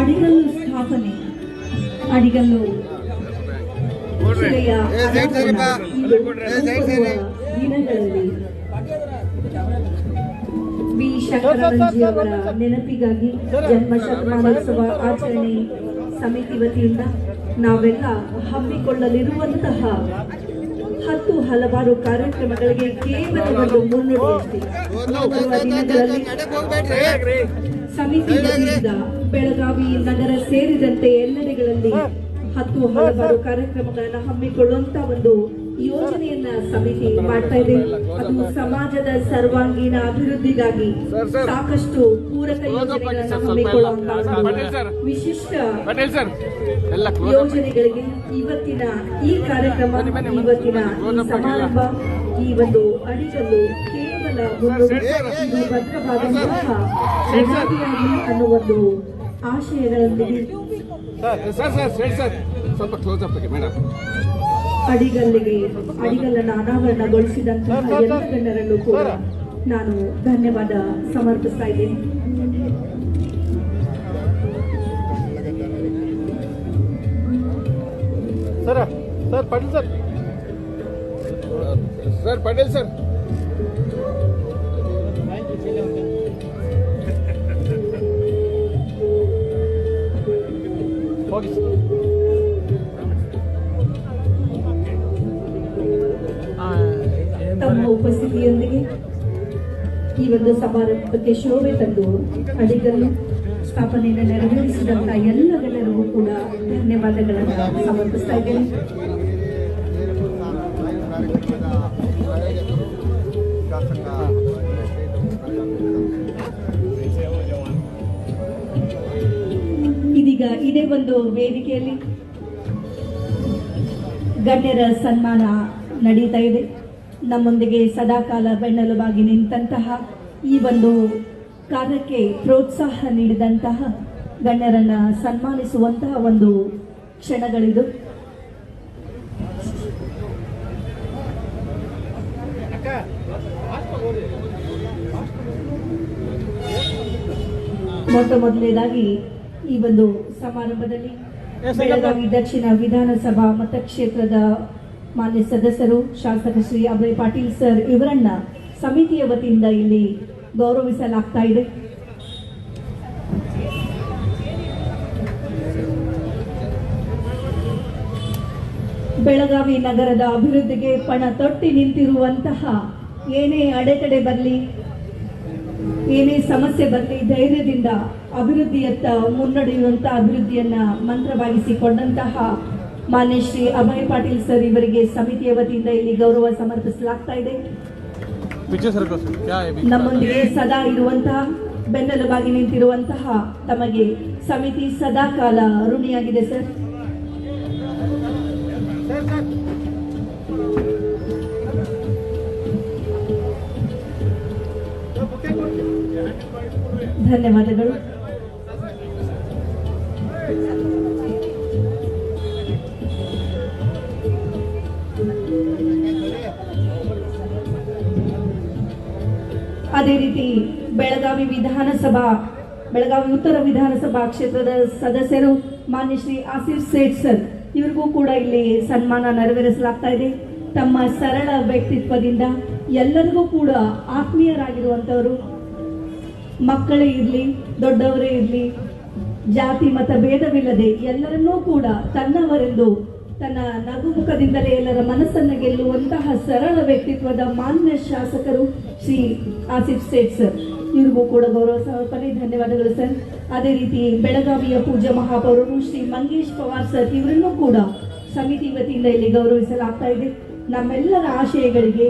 ಅಡಿಗಲ್ಲು ಸ್ಥಾಪನೆ, ಅಡಿಗಲ್ಲು ಶಿಲೆಯ ದಿನಗಳಲ್ಲಿ ಬಿ ಶಂಕರರಂಜಿಯವರ ನೆನಪಿಗಾಗಿ ಜನ್ಮ ಶತಮಾನೋತ್ಸವ ಆಚರಣೆ ಸಮಿತಿ ವತಿಯಿಂದ ನಾವೆಲ್ಲ ಹಮ್ಮಿಕೊಳ್ಳಲಿರುವಂತಹ 10 ಹಲವಾರು ಕಾರ್ಯಕ್ರಮಗಳಿಗೆ ಕೇವಲ ಒಂದು ಮುನ್ನುಡಿಯಷ್ಟೇ. ಬರುವ ದಿನಗಳಲ್ಲಿ ಸಮಿತಿ ವತಿಯಿಂದ ಬೆಳಗಾವಿ ನಗರ ಸೇರಿದಂತೆ ಎಲ್ಲೆಡೆಗಳಲ್ಲಿ 10 ಹಲವಾರು ಕಾರ್ಯಕ್ರಮಗಳನ್ನು ಹಮ್ಮಿಕೊಳ್ಳುವಂತ ಒಂದು ಯೋಜನೆಯನ್ನ ಸಮಿತಿ ಮಾಡ್ತಾ ಇದೆ. ಅದು ಸಮಾಜದ ಸರ್ವಾಂಗೀಣ ಅಭಿವೃದ್ಧಿಗಾಗಿ ಸಾಕಷ್ಟು ಪೂರಕ ಯೋಜನೆಗಳನ್ನು ಹಮ್ಮಿಕೊಳ್ಳುವಂತ ವಿಶಿಷ್ಟ ಯೋಜನೆಗಳಿಗೆ ಇವತ್ತಿನ ಈ ಕಾರ್ಯಕ್ರಮ, ಇವತ್ತಿನ ಈ ಸಮಾರಂಭ, ಈ ಒಂದು ಅಡಿಗಲ್ಲು ಕೇವಲ ಒಂದು ಭದ್ರವಾದಂತಹ ಬೆಳಗಾವಿಯಾಗಿ ಅನ್ನೋ ಒಂದು ಆಶಯಗಳೊಂದಿಗೆ ಅಡಿಗಲ್ಲನ್ನು ಅನಾವರಣಗೊಳಿಸಿದಂತಹ ಎಲ್ಲ ಗಣ್ಯರಲ್ಲೂ ಕೂಡ ನಾನು ಧನ್ಯವಾದ ಸಮರ್ಪಿಸ್ತಾ ಇದ್ದೇನೆ. ಸರ್ ಪಟೇಲ್ ಸರ್ ಹೋಗಿ ತಮ್ಮ ಉಪಸ್ಥಿತಿಯೊಂದಿಗೆ ಈ ಒಂದು ಸಮಾರಂಭಕ್ಕೆ ಶೋಭೆ ತಂದು ಅಡಿಗಲ್ಲು ಸ್ಥಾಪನೆಯನ್ನು ನೆರವೇರಿಸಿದಂತ ಎಲ್ಲ ಗಣ್ಯರಿಗೂ ಕೂಡ ಧನ್ಯವಾದಗಳನ್ನು ಸಮರ್ಪಿಸ್ತಾ ಇದ್ದೇನೆ. ಇದೀಗ ಇದೇ ಒಂದು ವೇದಿಕೆಯಲ್ಲಿ ಗಣ್ಯರ ಸನ್ಮಾನ ನಡೀತಾ ಇದೆ. ನಮ್ಮೊಂದಿಗೆ ಸದಾಕಾಲ ಬೆನ್ನೆಲುಬಾಗಿ ನಿಂತಹ ಈ ಒಂದು ಕಾರ್ಯಕ್ಕೆ ಪ್ರೋತ್ಸಾಹ ನೀಡಿದಂತಹ ಗಣ್ಯರನ್ನ ಸನ್ಮಾನಿಸುವಂತಹ ಒಂದು ಕ್ಷಣಗಳಿದು. ಮೊಟ್ಟ ಮೊದಲನೇದಾಗಿ ಈ ಒಂದು ಸಮಾರಂಭದಲ್ಲಿ ಬೆಳಗಾವಿ ದಕ್ಷಿಣ ವಿಧಾನಸಭಾ ಮತಕ್ಷೇತ್ರದ ಮಾನ್ಯ ಸದಸ್ಯರು ಶಾಸಕ ಶ್ರೀ ಅಭಯ್ ಪಾಟೀಲ್ ಸರ್ ಇವರನ್ನ ಸಮಿತಿಯ ವತಿಯಿಂದ ಇಲ್ಲಿ ಗೌರವಿಸಲಾಗ್ತಾ ಇದೆ. ಬೆಳಗಾವಿ ನಗರದ ಅಭಿವೃದ್ಧಿಗೆ ಪಣ ತೊಟ್ಟಿ ನಿಂತಿರುವಂತಹ ಏನೇ ಅಡೆತಡೆ ಬರಲಿ, ಏನೇ ಸಮಸ್ಯೆ ಬರಲಿ, ಧೈರ್ಯದಿಂದ ಅಭಿವೃದ್ಧಿಯತ್ತ ಮುನ್ನಡೆಯುವಂತಹ ಅಭಿವೃದ್ಧಿಯನ್ನ ಮಂತ್ರವಾಗಿಸಿಕೊಂಡಂತಹ ಮಾನ್ಯ ಶ್ರೀ ಅಭಯ್ ಪಾಟೀಲ್ ಸರ್ ಇವರಿಗೆ ಸಮಿತಿಯ ವತಿಯಿಂದ ಇಲ್ಲಿ ಗೌರವ ಸಮರ್ಪಿಸಲಾಗ್ತಾ ಇದೆ. ನಮ್ಮೊಂದಿಗೆ ಸದಾ ಇರುವಂತಹ ಬೆನ್ನೆಲುಬಾಗಿ ನಿಂತಿರುವಂತಹ ತಮಗೆ ಸಮಿತಿ ಸದಾ ಕಾಲ ಋಣಿಯಾಗಿದೆ ಸರ್. ಧನ್ಯವಾದಗಳು. ಅದೇ ರೀತಿ ಬೆಳಗಾವಿ ಉತ್ತರ ವಿಧಾನಸಭಾ ಕ್ಷೇತ್ರದ ಸದಸ್ಯರು ಮಾನ್ಯ ಶ್ರೀ ಆಸಿಫ್ ಸೇಠ್ ಸರ್ ಇವರಿಗೂ ಕೂಡ ಇಲ್ಲಿ ಸನ್ಮಾನ ನೆರವೇರಿಸಲಾಗ್ತಾ ಇದೆ. ತಮ್ಮ ಸರಳ ವ್ಯಕ್ತಿತ್ವದಿಂದ ಎಲ್ಲರಿಗೂ ಕೂಡ ಆತ್ಮೀಯರಾಗಿರುವಂತವರು, ಮಕ್ಕಳೇ ಇರಲಿ ದೊಡ್ಡವರೇ ಇರಲಿ, ಜಾತಿ ಮತ ಭೇದವಿಲ್ಲದೆ ಎಲ್ಲರನ್ನೂ ಕೂಡ ತನ್ನವರೆಂದು ತನ್ನ ನಗುಮುಖದಿಂದಲೇ ಎಲ್ಲರ ಮನಸ್ಸನ್ನು ಗೆಲ್ಲುವಂತಹ ಸರಳ ವ್ಯಕ್ತಿತ್ವದ ಮಾನ್ಯ ಶಾಸಕರು ಶ್ರೀ ಆಸಿಫ್ ಸೇಠ್ ಸರ್ ಇವ್ರಿಗೂ ಕೂಡ ಗೌರವ ಸಮರ್ಪಣೆ. ಧನ್ಯವಾದಗಳು ಸರ್. ಅದೇ ರೀತಿ ಬೆಳಗಾವಿಯ ಪೂಜ್ಯ ಮಹಾಪೌರರು ಶ್ರೀ ಮಂಗೇಶ್ ಪವಾರ್ ಸರ್ ಇವರನ್ನೂ ಕೂಡ ಸಮಿತಿ ವತಿಯಿಂದ ಇಲ್ಲಿ ಗೌರವಿಸಲಾಗ್ತಾ ಇದೆ. ನಮ್ಮೆಲ್ಲರ ಆಶಯಗಳಿಗೆ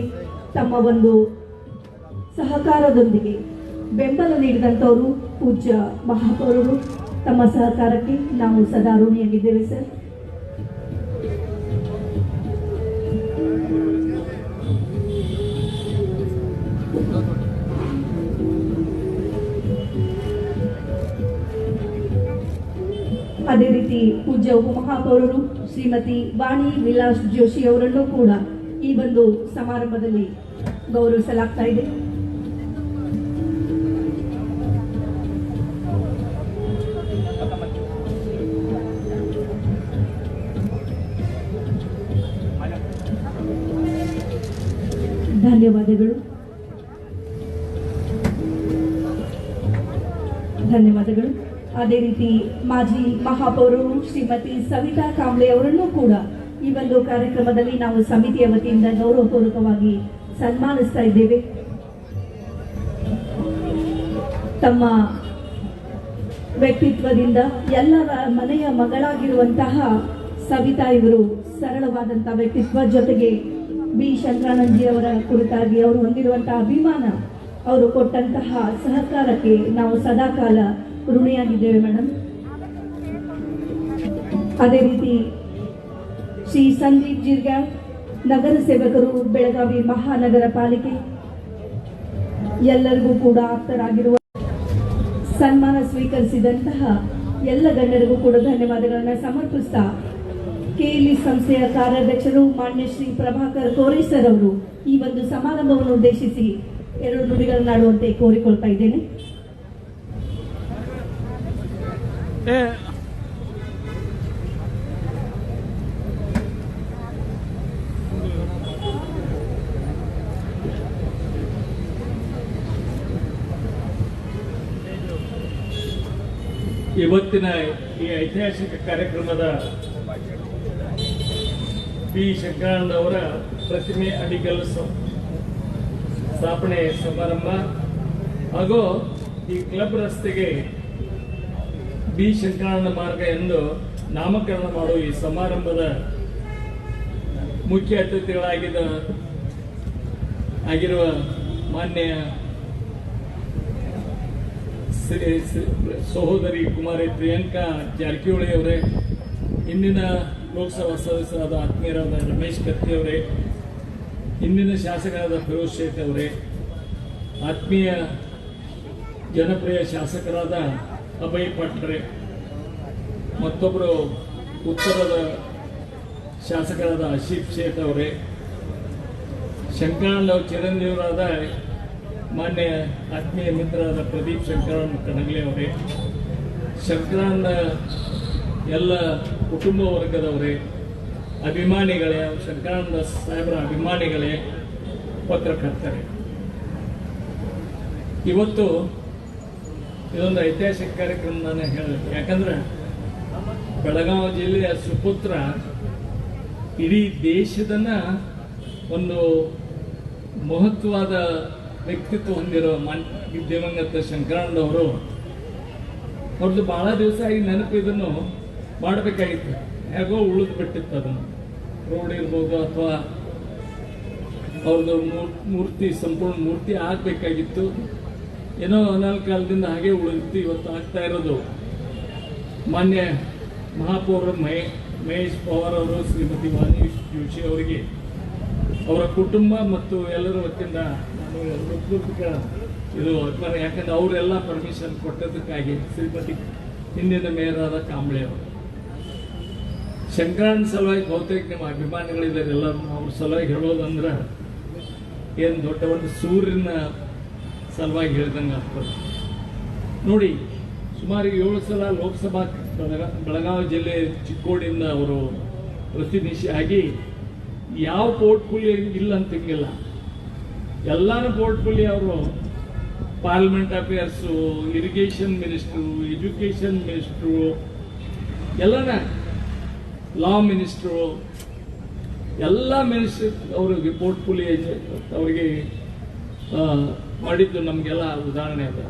ತಮ್ಮ ಒಂದು ಸಹಕಾರದೊಂದಿಗೆ ಬೆಂಬಲ ನೀಡಿದಂಥವರು ಪೂಜ್ಯ ಮಹಾಪೌರರು. ತಮ್ಮ ಸಹಕಾರಕ್ಕೆ ನಾವು ಸದಾ ಋಣಿಯಾಗಿದ್ದೇವೆ ಸರ್. ಅದೇ ರೀತಿ ಪೂಜ್ಯ ಉಪಮಹಾಪೌರರು ಶ್ರೀಮತಿ ವಾಣಿ ವಿಲಾಸ್ ಜೋಶಿ ಅವರನ್ನು ಕೂಡ ಈ ಒಂದು ಸಮಾರಂಭದಲ್ಲಿ ಗೌರವಿಸಲಾಗ್ತಾ ಇದೆ. ಧನ್ಯವಾದಗಳು. ಧನ್ಯವಾದಗಳು. ಅದೇ ರೀತಿ ಮಾಜಿ ಮಹಾಪೌರರು ಶ್ರೀಮತಿ ಸವಿತಾ ಕಾಂಬ್ಳೆ ಅವರನ್ನು ಕೂಡ ಈ ಒಂದು ಕಾರ್ಯಕ್ರಮದಲ್ಲಿ ನಾವು ಸಮಿತಿಯ ವತಿಯಿಂದ ಗೌರವಪೂರ್ವಕವಾಗಿ ಸನ್ಮಾನಿಸ್ತಾ ಇದ್ದೇವೆ. ತಮ್ಮ ವ್ಯಕ್ತಿತ್ವದಿಂದ ಎಲ್ಲರ ಮನೆಯ ಮಗಳಾಗಿರುವಂತಹ ಸವಿತಾ ಇವರು ಸರಳವಾದಂತಹ ವ್ಯಕ್ತಿತ್ವ, ಜೊತೆಗೆ ಬಿ ಶಂಕರಾನಂದಜಿ ಅವರ ಕುರಿತಾಗಿ ಅವರು ಹೊಂದಿರುವಂತಹ ಅಭಿಮಾನ, ಅವರು ಕೊಟ್ಟಂತಹ ಸಹಕಾರಕ್ಕೆ ನಾವು ಸದಾಕಾಲ ಋಣಿಯಾಗಿದ್ದೇವೆ ಮೇಡಮ್. ಅದೇ ರೀತಿ ಶ್ರೀ ಸಂದೀಪ್ ಜಿರ್ಗಾಳ್, ನಗರ ಸೇವಕರು, ಬೆಳಗಾವಿ ಮಹಾನಗರ ಪಾಲಿಕೆ, ಎಲ್ಲರಿಗೂ ಕೂಡ ಆಪ್ತರಾಗಿರುವ ಸನ್ಮಾನ ಸ್ವೀಕರಿಸಿದಂತಹ ಎಲ್ಲ ಗಣ್ಯರಿಗೂ ಕೂಡ ಧನ್ಯವಾದಗಳನ್ನು ಸಮರ್ಪಿಸ್ತಾ ಕೆಎಲ್ಇ ಸಂಸ್ಥೆಯ ಕಾರ್ಯಾಧ್ಯಕ್ಷರು ಮಾನ್ಯ ಶ್ರೀ ಪ್ರಭಾಕರ್ ಕೋರೆ ಸರ್ ಅವರು ಈ ಒಂದು ಸಮಾರಂಭವನ್ನು ಉದ್ದೇಶಿಸಿ 2 ನುಡಿಗಳನ್ನಾಡುವಂತೆ ಕೋರಿಕೊಳ್ತಾ ಇದ್ದೇನೆ. ಇವತ್ತಿನ ಈ ಐತಿಹಾಸಿಕ ಕಾರ್ಯಕ್ರಮದ ಬಿ ಶಂಕರಾನಂದ ಅವರ ಪ್ರತಿಮೆ ಅಡಿಗಲ್ಲು ಸ್ಥಾಪನೆ ಸಮಾರಂಭ ಹಾಗೂ ಈ ಕ್ಲಬ್ ರಸ್ತೆಗೆ ಬಿ ಶಂಕರಾನಂದ ಮಾರ್ಗ ಎಂದು ನಾಮಕರಣ ಮಾಡುವ ಈ ಸಮಾರಂಭದ ಮುಖ್ಯ ಅತಿಥಿಗಳಾಗಿರುವ ಮಾನ್ಯ ಸಹೋದರಿ ಕುಮಾರಿ ಪ್ರಿಯಾಂಕಾ ಜಾರಕಿಹೊಳಿ ಅವರೇ, ಇಂದಿನ ಲೋಕಸಭಾ ಸದಸ್ಯರಾದ ಆತ್ಮೀಯರಾದ ರಮೇಶ್ ಕತ್ತಿ ಅವರೇ, ಇಂದಿನ ಶಾಸಕರಾದ ಫಿರೋಜ್ ಶೇಖ್ ಅವರೇ, ಆತ್ಮೀಯ ಜನಪ್ರಿಯ ಶಾಸಕರಾದ ಅಭಯ್ ಪಟ್ರೆ, ಮತ್ತೊಬ್ಬರು ಉತ್ತರದ ಶಾಸಕರಾದ ಆಶೀಫ್ ಶೇಖ್ ಅವರೇ, ಶಂಕರಾನಂದ ಅವ್ರ ಚಿರಂಜೀವರಾದ ಮಾನ್ಯ ಆತ್ಮೀಯ ಮಿತ್ರರಾದ ಪ್ರದೀಪ್ ಶಂಕರಾನಂದ ಕಣಗಲೆ ಅವರೇ, ಶಂಕರಾನಂದ ಎಲ್ಲ ಕುಟುಂಬ ವರ್ಗದವರೇ, ಅಭಿಮಾನಿಗಳೇ, ಶಂಕರಾನಂದ ಸಾಹೇಬರ ಅಭಿಮಾನಿಗಳೇ, ಪತ್ರಕರ್ತರೇ, ಇವತ್ತು ಇದೊಂದು ಐತಿಹಾಸಿಕ ಕಾರ್ಯಕ್ರಮ ನಾನು ಹೇಳಬೇಕು. ಯಾಕಂದ್ರೆ ಬೆಳಗಾವಿ ಜಿಲ್ಲೆಯ ಸುಪುತ್ರ ಇಡೀ ದೇಶದನ್ನ ಒಂದು ಮಹತ್ವವಾದ ವ್ಯಕ್ತಿತ್ವ ಹೊಂದಿರೋ ದಿವಂಗತ ಶಂಕರಾನಂದ ಅವರು, ಅವ್ರದ್ದು ಬಹಳ ದಿವಸ ಆಗಿ ನೆನಪು ಇದನ್ನು ಮಾಡಬೇಕಾಗಿತ್ತು. ಹೇಗೋ ಉಳಿದು ಬಿಟ್ಟಿತ್ತು. ಅದನ್ನು ರೋಡ್ ಇರ್ಬೋದು ಅಥವಾ ಅವ್ರದ್ದು ಮೂರ್ತಿ, ಸಂಪೂರ್ಣ ಮೂರ್ತಿ ಆಗಬೇಕಾಗಿತ್ತು. ಏನೋ ಅನಾಲ್ ಕಾಲದಿಂದ ಹಾಗೆ ಉಳಿದಿತ್ತು. ಇವತ್ತು ಆಗ್ತಾ ಇರೋದು ಮಾನ್ಯ ಮಹಾಪೌರ ಮಹೇಶ್ ಪವಾರ್ ಅವರು, ಶ್ರೀಮತಿ ವಾಣಿ ಜೋಶಿ ಅವರಿಗೆ, ಅವರ ಕುಟುಂಬ ಮತ್ತು ಎಲ್ಲರ ವತಿಯಿಂದ ನಾನು ಇದು ಅಭಿಮಾನ. ಯಾಕಂದ್ರೆ ಅವರೆಲ್ಲ ಪರ್ಮಿಷನ್ ಕೊಟ್ಟದಕ್ಕಾಗಿ ಶ್ರೀಮತಿ ಹಿಂದಿನ ಮೇಯರ್ ಆದ ಕಾಂಬ್ಳೆ ಅವರು, ಶಂಕರಾನಂದ ಸಲುವಾಗಿ ಬಹುತೇಕ ನಿಮ್ಮ ಅಭಿಮಾನಿಗಳಿದ್ದಾರೆ ಎಲ್ಲರೂ. ಅವ್ರ ಸಲುವಾಗಿ ಹೇಳೋದಂದ್ರೆ ಏನು ದೊಡ್ಡ ಒಂದು ಸೂರ್ಯನ ಸಲುವಾಗಿ ಹೇಳ್ದಂಗೆ ಆಗ್ತದೆ ನೋಡಿ. ಸುಮಾರು 7 ಸಲ ಲೋಕಸಭಾ ಬೆಳಗಾವಿ ಜಿಲ್ಲೆ ಚಿಕ್ಕೋಡಿಯಿಂದ ಅವರು ಪ್ರತಿನಿಧಿ ಆಗಿ ಯಾವ ಪೋರ್ಟ್ಫೋಲಿಯೋ ಇಲ್ಲ ಅಂತಂಗಿಲ್ಲ, ಎಲ್ಲಾನು ಪೋರ್ಟ್ಫೋಲಿಯೋ ಅವರು parliament affairs, irrigation minister, education minister, ಎಲ್ಲನ ಲಾ ಮಿನಿಸ್ಟ್ರು, ಎಲ್ಲ ಮಿನಿಸ್ಟ್ರಿ ಅವ್ರಿಗೆ ಪೋರ್ಟ್ಫೋಲಿಯೋ ಅವರಿಗೆ ಮಾಡಿದ್ದು ನಮಗೆಲ್ಲ ಉದಾಹರಣೆ ಅದ.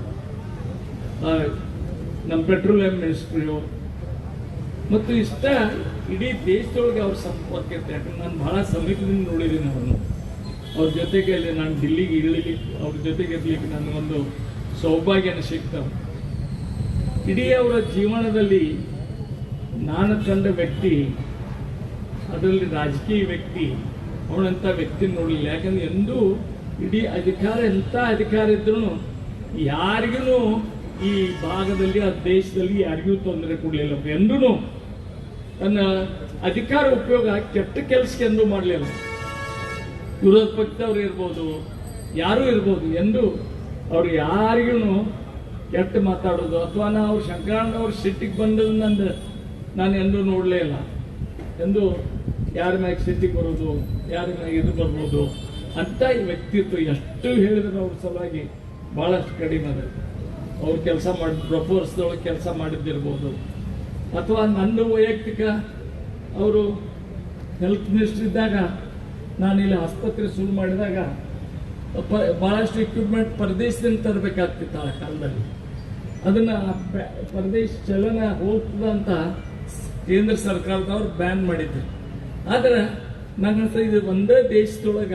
ನಮ್ಮ ಪೆಟ್ರೋಲಿಯಂ ಮಿನಿಸ್ಟ್ರು ಮತ್ತು ಇಷ್ಟ ಇಡೀ ದೇಶದೊಳಗೆ ಅವ್ರ ಸಂಪರ್ಕ ಇರುತ್ತೆ. ಯಾಕಂದ್ರೆ ನಾನು ಬಹಳ ಸಮೀಪದಿಂದ ನೋಡಿದ್ದೀನಿ ಅವ್ರನ್ನು. ಅವ್ರ ಜೊತೆಗೆ ಅಲ್ಲಿ ನಾನು ದಿಲ್ಲಿಗೆ ಇರಲಿಕ್ಕೆ, ಅವ್ರ ಜೊತೆಗೆ ಇರಲಿಕ್ಕೆ ನನಗೊಂದು ಸೌಭಾಗ್ಯನ ಸಿಗ್ತಾವೆ. ಇಡೀ ಅವರ ಜೀವನದಲ್ಲಿ ನಾನು ಕಂಡ ವ್ಯಕ್ತಿ, ಅದರಲ್ಲಿ ರಾಜಕೀಯ ವ್ಯಕ್ತಿ, ಅವನಂಥ ವ್ಯಕ್ತಿ ನೋಡಲಿಲ್ಲ. ಯಾಕಂದ್ರೆ ಎಂದೂ ಇಡೀ ಅಧಿಕಾರ, ಎಂಥ ಅಧಿಕಾರ ಇದ್ರೂ ಯಾರಿಗೂ ಈ ಭಾಗದಲ್ಲಿ, ಆ ದೇಶದಲ್ಲಿ ಯಾರಿಗೂ ತೊಂದರೆ ಕೊಡಲಿಲ್ಲ. ಎಂದೂ ತನ್ನ ಅಧಿಕಾರ ಉಪಯೋಗ ಕೆಟ್ಟ ಕೆಲಸಕ್ಕೆ ಎಂದೂ ಮಾಡಲಿಲ್ಲ. ವಿರೋಧ ಪಕ್ಷದವ್ರು ಇರ್ಬೋದು, ಯಾರೂ ಇರ್ಬೋದು, ಎಂದು ಅವ್ರು ಯಾರಿಗೂ ಕೆಟ್ಟ ಮಾತಾಡೋದು ಅಥವಾ ನಾವು ಶಂಕರಾನಂದ ಅವ್ರ ಸಿಟ್ಟಿಗೆ ಬಂದದ್ದು ನಾನು ಎಂದೂ ನೋಡಲೇ ಇಲ್ಲ. ಎಂದು ಯಾರ ಮ್ಯಾಗ ಸಿಟ್ಟಿಗೆ ಬರೋದು, ಯಾರ ಮ್ಯಾಗ ಇದು ಬರ್ಬೋದು ಅಂತ ಈ ವ್ಯಕ್ತಿತ್ವ ಎಷ್ಟು ಹೇಳಿದ್ರು ಅವ್ರ ಸಲುವಾಗಿ ಬಹಳಷ್ಟು ಕಡಿಮೆ ಅದ. ಅವ್ರು ಕೆಲಸ ಮಾಡಿ ಪ್ರಪೋರ್ಸ್ದೊಳಗೆ ಕೆಲಸ ಮಾಡಿದ್ದಿರ್ಬೋದು, ಅಥವಾ ನನ್ನ ವೈಯಕ್ತಿಕ ಅವರು ಹೆಲ್ತ್ ಮಿನಿಸ್ಟರ್ ಇದ್ದಾಗ ನಾನು ಇಲ್ಲಿ ಆಸ್ಪತ್ರೆ ಶುರು ಮಾಡಿದಾಗ ಬಹಳಷ್ಟು ಎಕ್ವಿಪ್ಮೆಂಟ್ ಪರದೇಶದಿಂದ ತರಬೇಕಾಗ್ತಿತ್ತು ಆ ಕಾಲದಲ್ಲಿ. ಅದನ್ನ ಪರದೇಶ ಚಲನ ಹೋಗ್ತದಂತ ಕೇಂದ್ರ ಸರ್ಕಾರದವ್ರು ಬ್ಯಾನ್ ಮಾಡಿದ್ರು. ಆದ್ರೆ ನಂಗೆ ಇದು ಒಂದೇ ದೇಶದೊಳಗ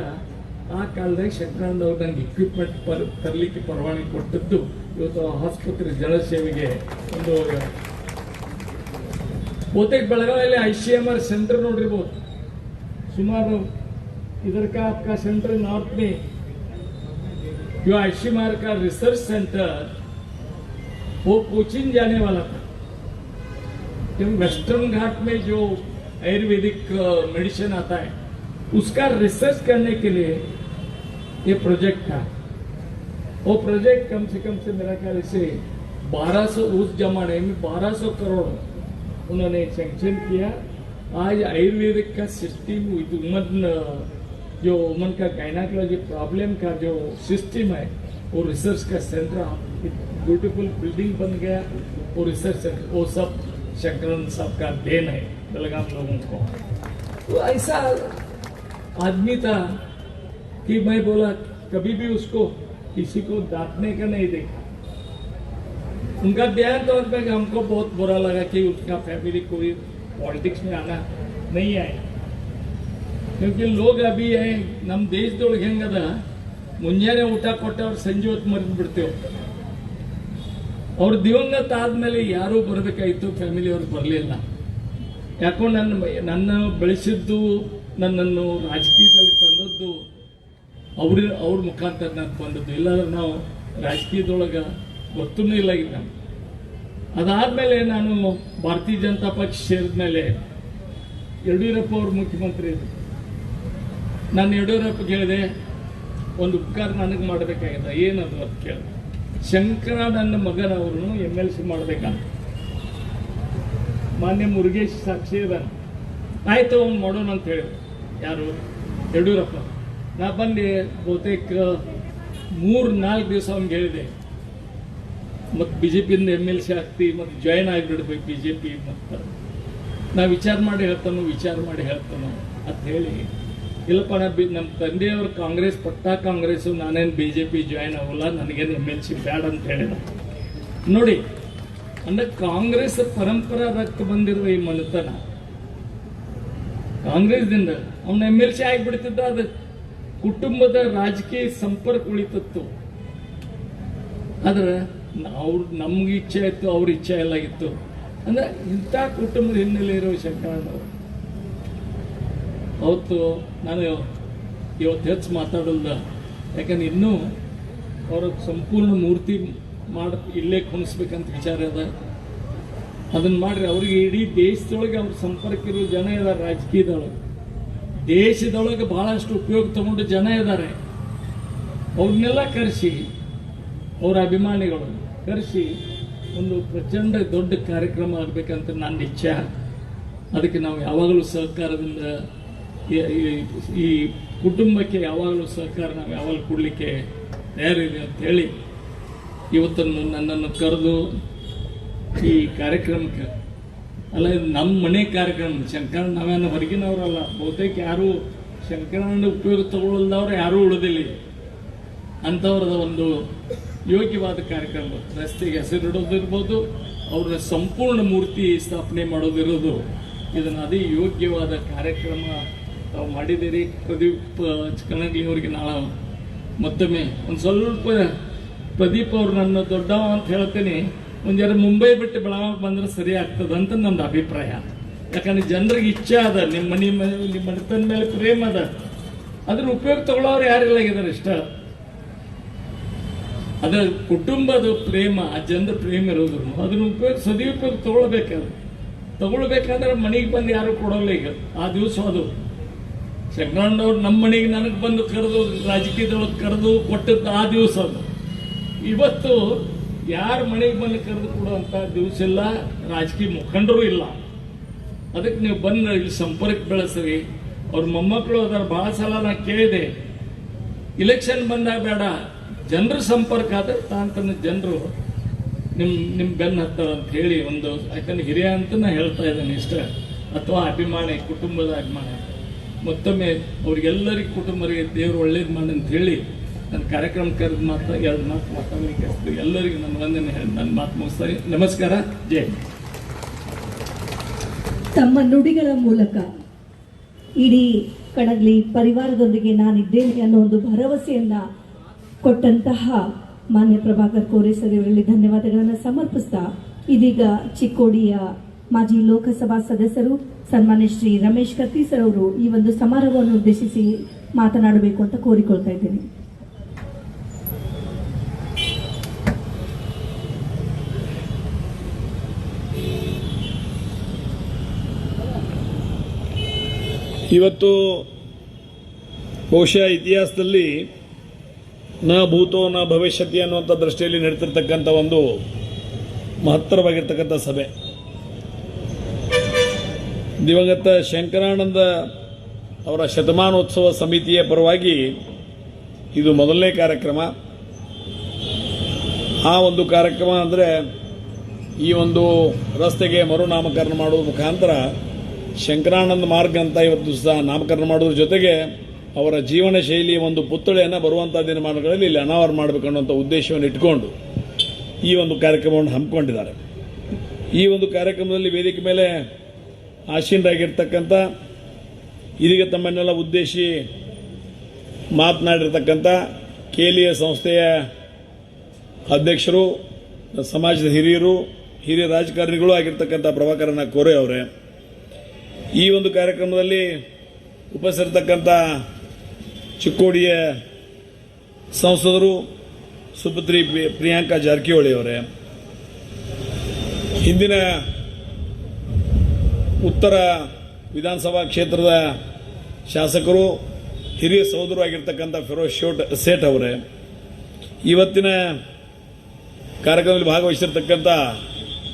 ಆ ಕಾಲದಾಗ ಶಂಕರಾನಂದವ್ರು ನಂಗೆ ಎಕ್ವಿಪ್ಮೆಂಟ್ ತರಲಿಕ್ಕೆ ಪರವಾನಗಿ ಕೊಟ್ಟದ್ದು ಇವತ್ತು ಆಸ್ಪತ್ರೆ ಜನಸೇವೆಗೆ ಒಂದು ಬಹುತೇಕ ಬೆಳಗಾವಿಯಲ್ಲಿ ICMR सेंटर ನೋಡಿರ್ಬೋದು. ಸುಮಾರು इधर का आपका सेंटर नॉर्थ में जो ICMR का रिसर्च सेंटर वो कोचिन जाने वाला था. वेस्टर्न घाट में जो आयुर्वेदिक मेडिसिन आता है उसका रिसर्च करने के लिए ये प्रोजेक्ट था. वो प्रोजेक्ट कम से मेरा ख्याल से 1200 उस जमाने में 1200 करोड़ उन्होंने सैंक्शन किया. आज आयुर्वेदिक का सिस्टम जो वुमन का गायनाकोलॉजी प्रॉब्लम का जो सिस्टम है वो रिसर्च का सेंटर ब्यूटीफुल बिल्डिंग बन गया. वो रिसर्च सेंटर वो सब शंकरन साहब का देन है बेलगाम लोगों को. तो ऐसा आदमी था कि मैं बोला कभी भी उसको किसी को डांटने का नहीं देखा. उनका देहांत और पे हमको बहुत बुरा लगा कि उसका फैमिली कोई पॉलिटिक्स में आना नहीं आए, क्योंकि लोग अभी है नम ದೇಶದೊಳಗೆ ಹೆಂಗದ ಮುಂಜಾನೆ ಊಟ ಕೊಟ್ಟವ್ರು ಸಂಜೆ ಹೊತ್ತು ಮರೆತು ಬಿಡ್ತೇವೆ. ಅವ್ರು ದಿವಂಗತ ಆದ್ಮೇಲೆ ಯಾರೂ ಬರಬೇಕಾಯ್ತು, ಫ್ಯಾಮಿಲಿಯವ್ರು ಬರಲಿಲ್ಲ. ಯಾಕೋ ನನ್ನ ಬೆಳೆಸಿದ್ದು ನನ್ನನ್ನು ರಾಜಕೀಯದಲ್ಲಿ ತಂದದ್ದು ಅವ್ರ ಮುಖಾಂತರ ನಾನು ಬಂದದ್ದು. ಇಲ್ಲಾಂದ್ರೆ ನಾವು ರಾಜಕೀಯದೊಳಗೆ ಗೊತ್ತೂ ಇಲ್ಲ ಈಗ. ಅದಾದ್ಮೇಲೆ ನಾನು ಭಾರತೀಯ ಜನತಾ ಪಕ್ಷ ಸೇರಿದ ಮೇಲೆ ಯಡಿಯೂರಪ್ಪ ಅವರು ಮುಖ್ಯಮಂತ್ರಿ ಇದ್ರು. ನಾನು ಯಡಿಯೂರಪ್ಪ ಕೇಳಿದೆ, ಒಂದು ಉಪಕಾರ ನನಗೆ ಮಾಡಬೇಕಾಗಿದೆ. ಏನದು ಅಂತ ಕೇಳಿದೆ. ಶಂಕರ ನನ್ನ ಮಗನವ್ರನ್ನು MLC ಮಾಡಬೇಕಂತ. ಮಾನ್ಯ ಮುರುಗೇಶ್ ಸಾಕ್ಷಿ ಇದ್ದಾನೆ. ಆಯ್ತು ಅವ್ನು ಮಾಡೋಣ ಅಂತ ಹೇಳಿದ್ರು. ಯಾರು? ಯಡಿಯೂರಪ್ಪ. ನಾ ಬಂದು ಬಹುತೇಕ 3-4 ದಿವಸ ಅವ್ನಿಗೆ ಹೇಳಿದೆ, ಮತ್ತು BJPಯಿಂದ MLC ಆಗ್ತಿ ಮತ್ತು ಜಾಯಿನ್ ಆಗಿಬಿಡ್ಬೇಕು BJP. ಮತ್ತು ನಾ ವಿಚಾರ ಮಾಡಿ ಹೇಳ್ತಾನೋ ಅಂತ ಹೇಳಿ, ಇಲ್ಲಪ್ಪ ನಮ್ಮ ತಂದೆಯವರು ಕಾಂಗ್ರೆಸ್ ಕಾಂಗ್ರೆಸ್ಸು, ನಾನೇನು BJP ಜಾಯಿನ್ ಆಗೋಲ್ಲ, ನನಗೇನು MLC ಬ್ಯಾಡ ಅಂತ ಹೇಳಿದ. ನೋಡಿ, ಅಂದ್ರೆ ಕಾಂಗ್ರೆಸ್ ಪರಂಪರಾ ರಕ್ತ ಬಂದಿರುವ ಈ ಮನೆತನ ಕಾಂಗ್ರೆಸ್ದಿಂದ ಅವನ MLC ಆಗಿಬಿಡ್ತಿದ್ದ. ಅದು ಕುಟುಂಬದ ರಾಜಕೀಯ ಸಂಪರ್ಕ ಉಳಿತತ್ತು. ಆದ್ರೆ ನಮ್ಗೆ ಇಚ್ಛೆ ಆಯ್ತು, ಅವ್ರ ಇಚ್ಛೆ ಎಲ್ಲ ಇತ್ತು. ಅಂದ್ರೆ ಇಂಥ ಕುಟುಂಬದ ಹಿನ್ನೆಲೆ ಇರೋ ಶಂಕರಣ್ಣವರು ಅವತ್ತು ನಾನು ಇವತ್ತು ಹೆಚ್ಚು ಮಾತಾಡೋಲ್ಲ. ಯಾಕಂದ್ರೆ ಇನ್ನೂ ಅವರ ಸಂಪೂರ್ಣ ಮೂರ್ತಿ ಇಲ್ಲೇ ಕುಣಿಸ್ಬೇಕಂತ ವಿಚಾರ ಅದ. ಅದನ್ನ ಮಾಡ್ರಿ. ಅವ್ರಿಗೆ ಇಡೀ ದೇಶದೊಳಗೆ ಅವ್ರ ಸಂಪರ್ಕ ಇರೋ ಜನ ಇದ್ದಾರೆ. ರಾಜಕೀಯದೊಳಗೆ ದೇಶದೊಳಗೆ ಬಹಳಷ್ಟು ಉಪಯೋಗ ತಗೊಂಡು ಜನ ಇದ್ದಾರೆ. ಅವ್ರನ್ನೆಲ್ಲ ಕರೆಸಿ, ಅವರ ಅಭಿಮಾನಿಗಳು ಕರೆಸಿ ಒಂದು ಪ್ರಚಂಡ ದೊಡ್ಡ ಕಾರ್ಯಕ್ರಮ ಆಗಬೇಕಂತ ನನ್ನ ಇಚ್ಛೆ. ಅದಕ್ಕೆ ನಾವು ಯಾವಾಗಲೂ ಸಹಕಾರದಿಂದ ಈ ಕುಟುಂಬಕ್ಕೆ ಯಾವಾಗಲೂ ಸಹಕಾರ ನಾವು ಯಾವಾಗಲೂ ಕೊಡಲಿಕ್ಕೆ ತಯಾರಿದೆ ಅಂತ ಹೇಳಿ ಇವತ್ತನ್ನು ನನ್ನನ್ನು ಕರೆದು ಈ ಕಾರ್ಯಕ್ರಮಕ್ಕೆ, ಅಲ್ಲ ಇದು ನಮ್ಮ ಮನೆ ಕಾರ್ಯಕ್ರಮ. ಶಂಕರಣ್ಣ ನಾವೇನು ಹೊರಗಿನವರಲ್ಲ. ಬಹುತೇಕ ಯಾರು ಶಂಕರಣ್ಣ ಉಪಯೋಗ ತಗೊಳ್ಳದವ್ರು ಯಾರೂ ಉಳಿದಿಲ್ಲ. ಅಂಥವ್ರದ ಒಂದು ಯೋಗ್ಯವಾದ ಕಾರ್ಯಕ್ರಮ. ರಸ್ತೆಗೆ ಹೆಸರಿಡೋದಿರ್ಬೋದು, ಅವ್ರ ಸಂಪೂರ್ಣ ಮೂರ್ತಿ ಸ್ಥಾಪನೆ ಮಾಡೋದಿರೋದು, ಇದನ್ನು ಅದೇ ಯೋಗ್ಯವಾದ ಕಾರ್ಯಕ್ರಮ ತಾವು ಮಾಡಿದ್ದೀರಿ. ಪ್ರದೀಪ್ ಕನಗಲಿ ಅವರಿಗೆ ನಾಳೆ ಮತ್ತೊಮ್ಮೆ ಒಂದು ಸ್ವಲ್ಪ, ಪ್ರದೀಪ್ ಅವ್ರು ನನ್ನ ದೊಡ್ಡವ ಅಂತ ಹೇಳ್ತೇನೆ, ಒಂದು ಜರ ಮುಂಬೈ ಬಿಟ್ಟು ಬೆಳಗಾವಿ ಬಂದ್ರೆ ಸರಿ ಆಗ್ತದೆ ಅಂತ ನನ್ನ ಅಭಿಪ್ರಾಯ. ಯಾಕಂದ್ರೆ ಜನರಿಗೆ ಇಚ್ಛೆ ಅದ, ನಿಮ್ಮ ಮನೆತನ ಮೇಲೆ ಪ್ರೇಮ ಅದ. ಅದ್ರ ಉಪಯೋಗ ತಗೊಳ್ಳೋರು ಯಾರೆಲ್ಲ ಆಗಿದ್ದಾರೆ ಇಷ್ಟ. ಅದ್ರ ಕುಟುಂಬದ ಪ್ರೇಮ, ಆ ಜನರ ಪ್ರೇಮ ಇರೋದು, ಅದನ್ನ ಸದುಪಯೋಗ ತಗೊಳ್ಬೇಕಂದ್ರೆ ಮನೆಗೆ ಬಂದು ಯಾರು ಕೊಡೋಲ್ಲ. ಈಗ ಆ ದಿವಸ ಅದು ಶಂಕರಣ್ಣವ್ರು ನಮ್ಮ ಮನೆಗೆ ನನಗೆ ಬಂದು ಕರೆದು, ರಾಜಕೀಯದೊಳಗೆ ಕರೆದು ಕೊಟ್ಟದ್ದು ಆ ದಿವಸ ಅದು. ಇವತ್ತು ಯಾರ ಮನೆಗೆ ಬಂದು ಕರೆದು ಕೊಡುವಂಥ ದಿವಸ ಇಲ್ಲ, ರಾಜಕೀಯ ಮುಖಂಡರು ಇಲ್ಲ. ಅದಕ್ಕೆ ನೀವು ಬಂದು ಇಲ್ಲಿ ಸಂಪರ್ಕ ಬೆಳೆಸ್ರಿ. ಅವ್ರ ಮೊಮ್ಮಕ್ಕಳು ಅದಾರ. ಭಾಳ ಸಲ ನಾನು ಕೇಳಿದೆ, ಇಲೆಕ್ಷನ್ ಬಂದಾಗ ಬೇಡ, ಜನರ ಸಂಪರ್ಕ ಆದ್ರೆ ತಾಂತನ ಜನರು ನಿಮ್ ಬೆನ್ನ ಹತ್ತಾರ ಅಂತ ಹೇಳಿ ಒಂದು, ಯಾಕಂದ್ರೆ ಹಿರಿಯ ಅಂತ ನಾ ಹೇಳ್ತಾ ಇದ್ದೇನೆ ಇಷ್ಟ, ಅಥವಾ ಅಭಿಮಾನಿ, ಕುಟುಂಬದ ಅಭಿಮಾನಿ. ಮತ್ತೊಮ್ಮೆ ಅವ್ರಿಗೆಲ್ಲರಿಗೂ ಕುಟುಂಬರಿಗೆ ದೇವರು ಒಳ್ಳೇದು ಮಾಡಿ ಅಂತ ಹೇಳಿ ನನ್ನ ಕಾರ್ಯಕ್ರಮ ಕರೆದು ಎರಡು ಮಾತು ಮಾತಾಡಲಿಕ್ಕೆ ಎಲ್ಲರಿಗೂ ನನ್ನ ವಂದನೆ ಹೇಳಿ ನನ್ನ ಮಾತು ಮುಗಿಸ್ತಾ ನಮಸ್ಕಾರ. ಜೈ. ತಮ್ಮ ನುಡಿಗಳ ಮೂಲಕ ಇಡೀ ಕಣಗಲಿ ಪರಿವಾರದೊಂದಿಗೆ ನಾನಿದ್ದೇನೆ ಅನ್ನೋ ಒಂದು ಭರವಸೆಯನ್ನ ಕೊಟ್ಟಂತಹ ಮಾನ್ಯ ಪ್ರಭಾಕರ್ ಕೋರೆ ಸರ್ ಇವರಲ್ಲಿ ಧನ್ಯವಾದಗಳನ್ನು ಸಮರ್ಪಿಸ್ತಾ, ಇದೀಗ ಚಿಕ್ಕೋಡಿಯ ಮಾಜಿ ಲೋಕಸಭಾ ಸದಸ್ಯರು ಸನ್ಮಾನ್ಯ ಶ್ರೀ ರಮೇಶ್ ಕತ್ತಿ ಸರ್ ಅವರು ಈ ಒಂದು ಸಮಾರಂಭವನ್ನು ಉದ್ದೇಶಿಸಿ ಮಾತನಾಡಬೇಕು ಅಂತ ಕೋರಿಕೊಳ್ತಾ ಇದ್ದೇನೆ. ಇವತ್ತು ಬಹುಶಃ ಇತಿಹಾಸದಲ್ಲಿ ನ ಭೂತೋ ನ ಭವಿಷ್ಯತಿ ಅನ್ನುವಂಥ ದೃಷ್ಟಿಯಲ್ಲಿ ನಡೀತಿರ್ತಕ್ಕಂಥ ಒಂದು ಮಹತ್ತರವಾಗಿರ್ತಕ್ಕಂಥ ಸಭೆ. ದಿವಂಗತ ಶಂಕರಾನಂದ ಅವರ ಶತಮಾನೋತ್ಸವ ಸಮಿತಿಯ ಪರವಾಗಿ ಇದು ಮೊದಲನೇ ಕಾರ್ಯಕ್ರಮ. ಆ ಒಂದು ಕಾರ್ಯಕ್ರಮ ಅಂದರೆ ಈ ಒಂದು ರಸ್ತೆಗೆ ಮರುನಾಮಕರಣ ಮಾಡುವ ಮುಖಾಂತರ ಶಂಕರಾನಂದ ಮಾರ್ಗ ಅಂತ ಇವತ್ತು ಸಹ ನಾಮಕರಣ ಮಾಡೋದ್ರ ಜೊತೆಗೆ ಅವರ ಜೀವನ ಶೈಲಿಯ ಒಂದು ಪುತ್ಥಳಿಯನ್ನು ಬರುವಂಥ ದಿನಮಾನಗಳಲ್ಲಿ ಇಲ್ಲಿ ಅನಾವರಣ ಮಾಡಬೇಕನ್ನುವಂಥ ಉದ್ದೇಶವನ್ನು ಇಟ್ಕೊಂಡು ಈ ಒಂದು ಕಾರ್ಯಕ್ರಮವನ್ನು ಹಮ್ಮಿಕೊಂಡಿದ್ದಾರೆ. ಈ ಒಂದು ಕಾರ್ಯಕ್ರಮದಲ್ಲಿ ವೇದಿಕೆ ಮೇಲೆ ಆಸೀನರಾಗಿರ್ತಕ್ಕಂಥ ಇದೀಗ ತಮ್ಮನ್ನೆಲ್ಲ ಉದ್ದೇಶಿ ಮಾತನಾಡಿರ್ತಕ್ಕಂಥ ಕೇಲಿಯ ಸಂಸ್ಥೆಯ ಅಧ್ಯಕ್ಷರು, ಸಮಾಜದ ಹಿರಿಯ ರಾಜಕಾರಣಿಗಳು ಆಗಿರ್ತಕ್ಕಂಥ ಪ್ರಭಾಕರನ ಕೋರೆ ಅವರೇ, ಈ ಒಂದು ಕಾರ್ಯಕ್ರಮದಲ್ಲಿ ಉಪಸ್ಥಿತರ್ತಕ್ಕಂಥ ಚಿಕ್ಕೋಡಿಯ ಸಂಸದರು ಸುಪುತ್ರಿ ಪ್ರಿಯಾಂಕಾ ಜಾರಕಿಹೊಳಿ ಅವರೇ, ಹಿಂದಿನ ಉತ್ತರ ವಿಧಾನಸಭಾ ಕ್ಷೇತ್ರದ ಶಾಸಕರು ಹಿರಿಯ ಸಹೋದರು ಆಗಿರ್ತಕ್ಕಂಥ ಫಿರೋಜ್ ಸೇಠ್ ಅವರೇ, ಇವತ್ತಿನ ಕಾರ್ಯಕ್ರಮದಲ್ಲಿ ಭಾಗವಹಿಸಿರ್ತಕ್ಕಂಥ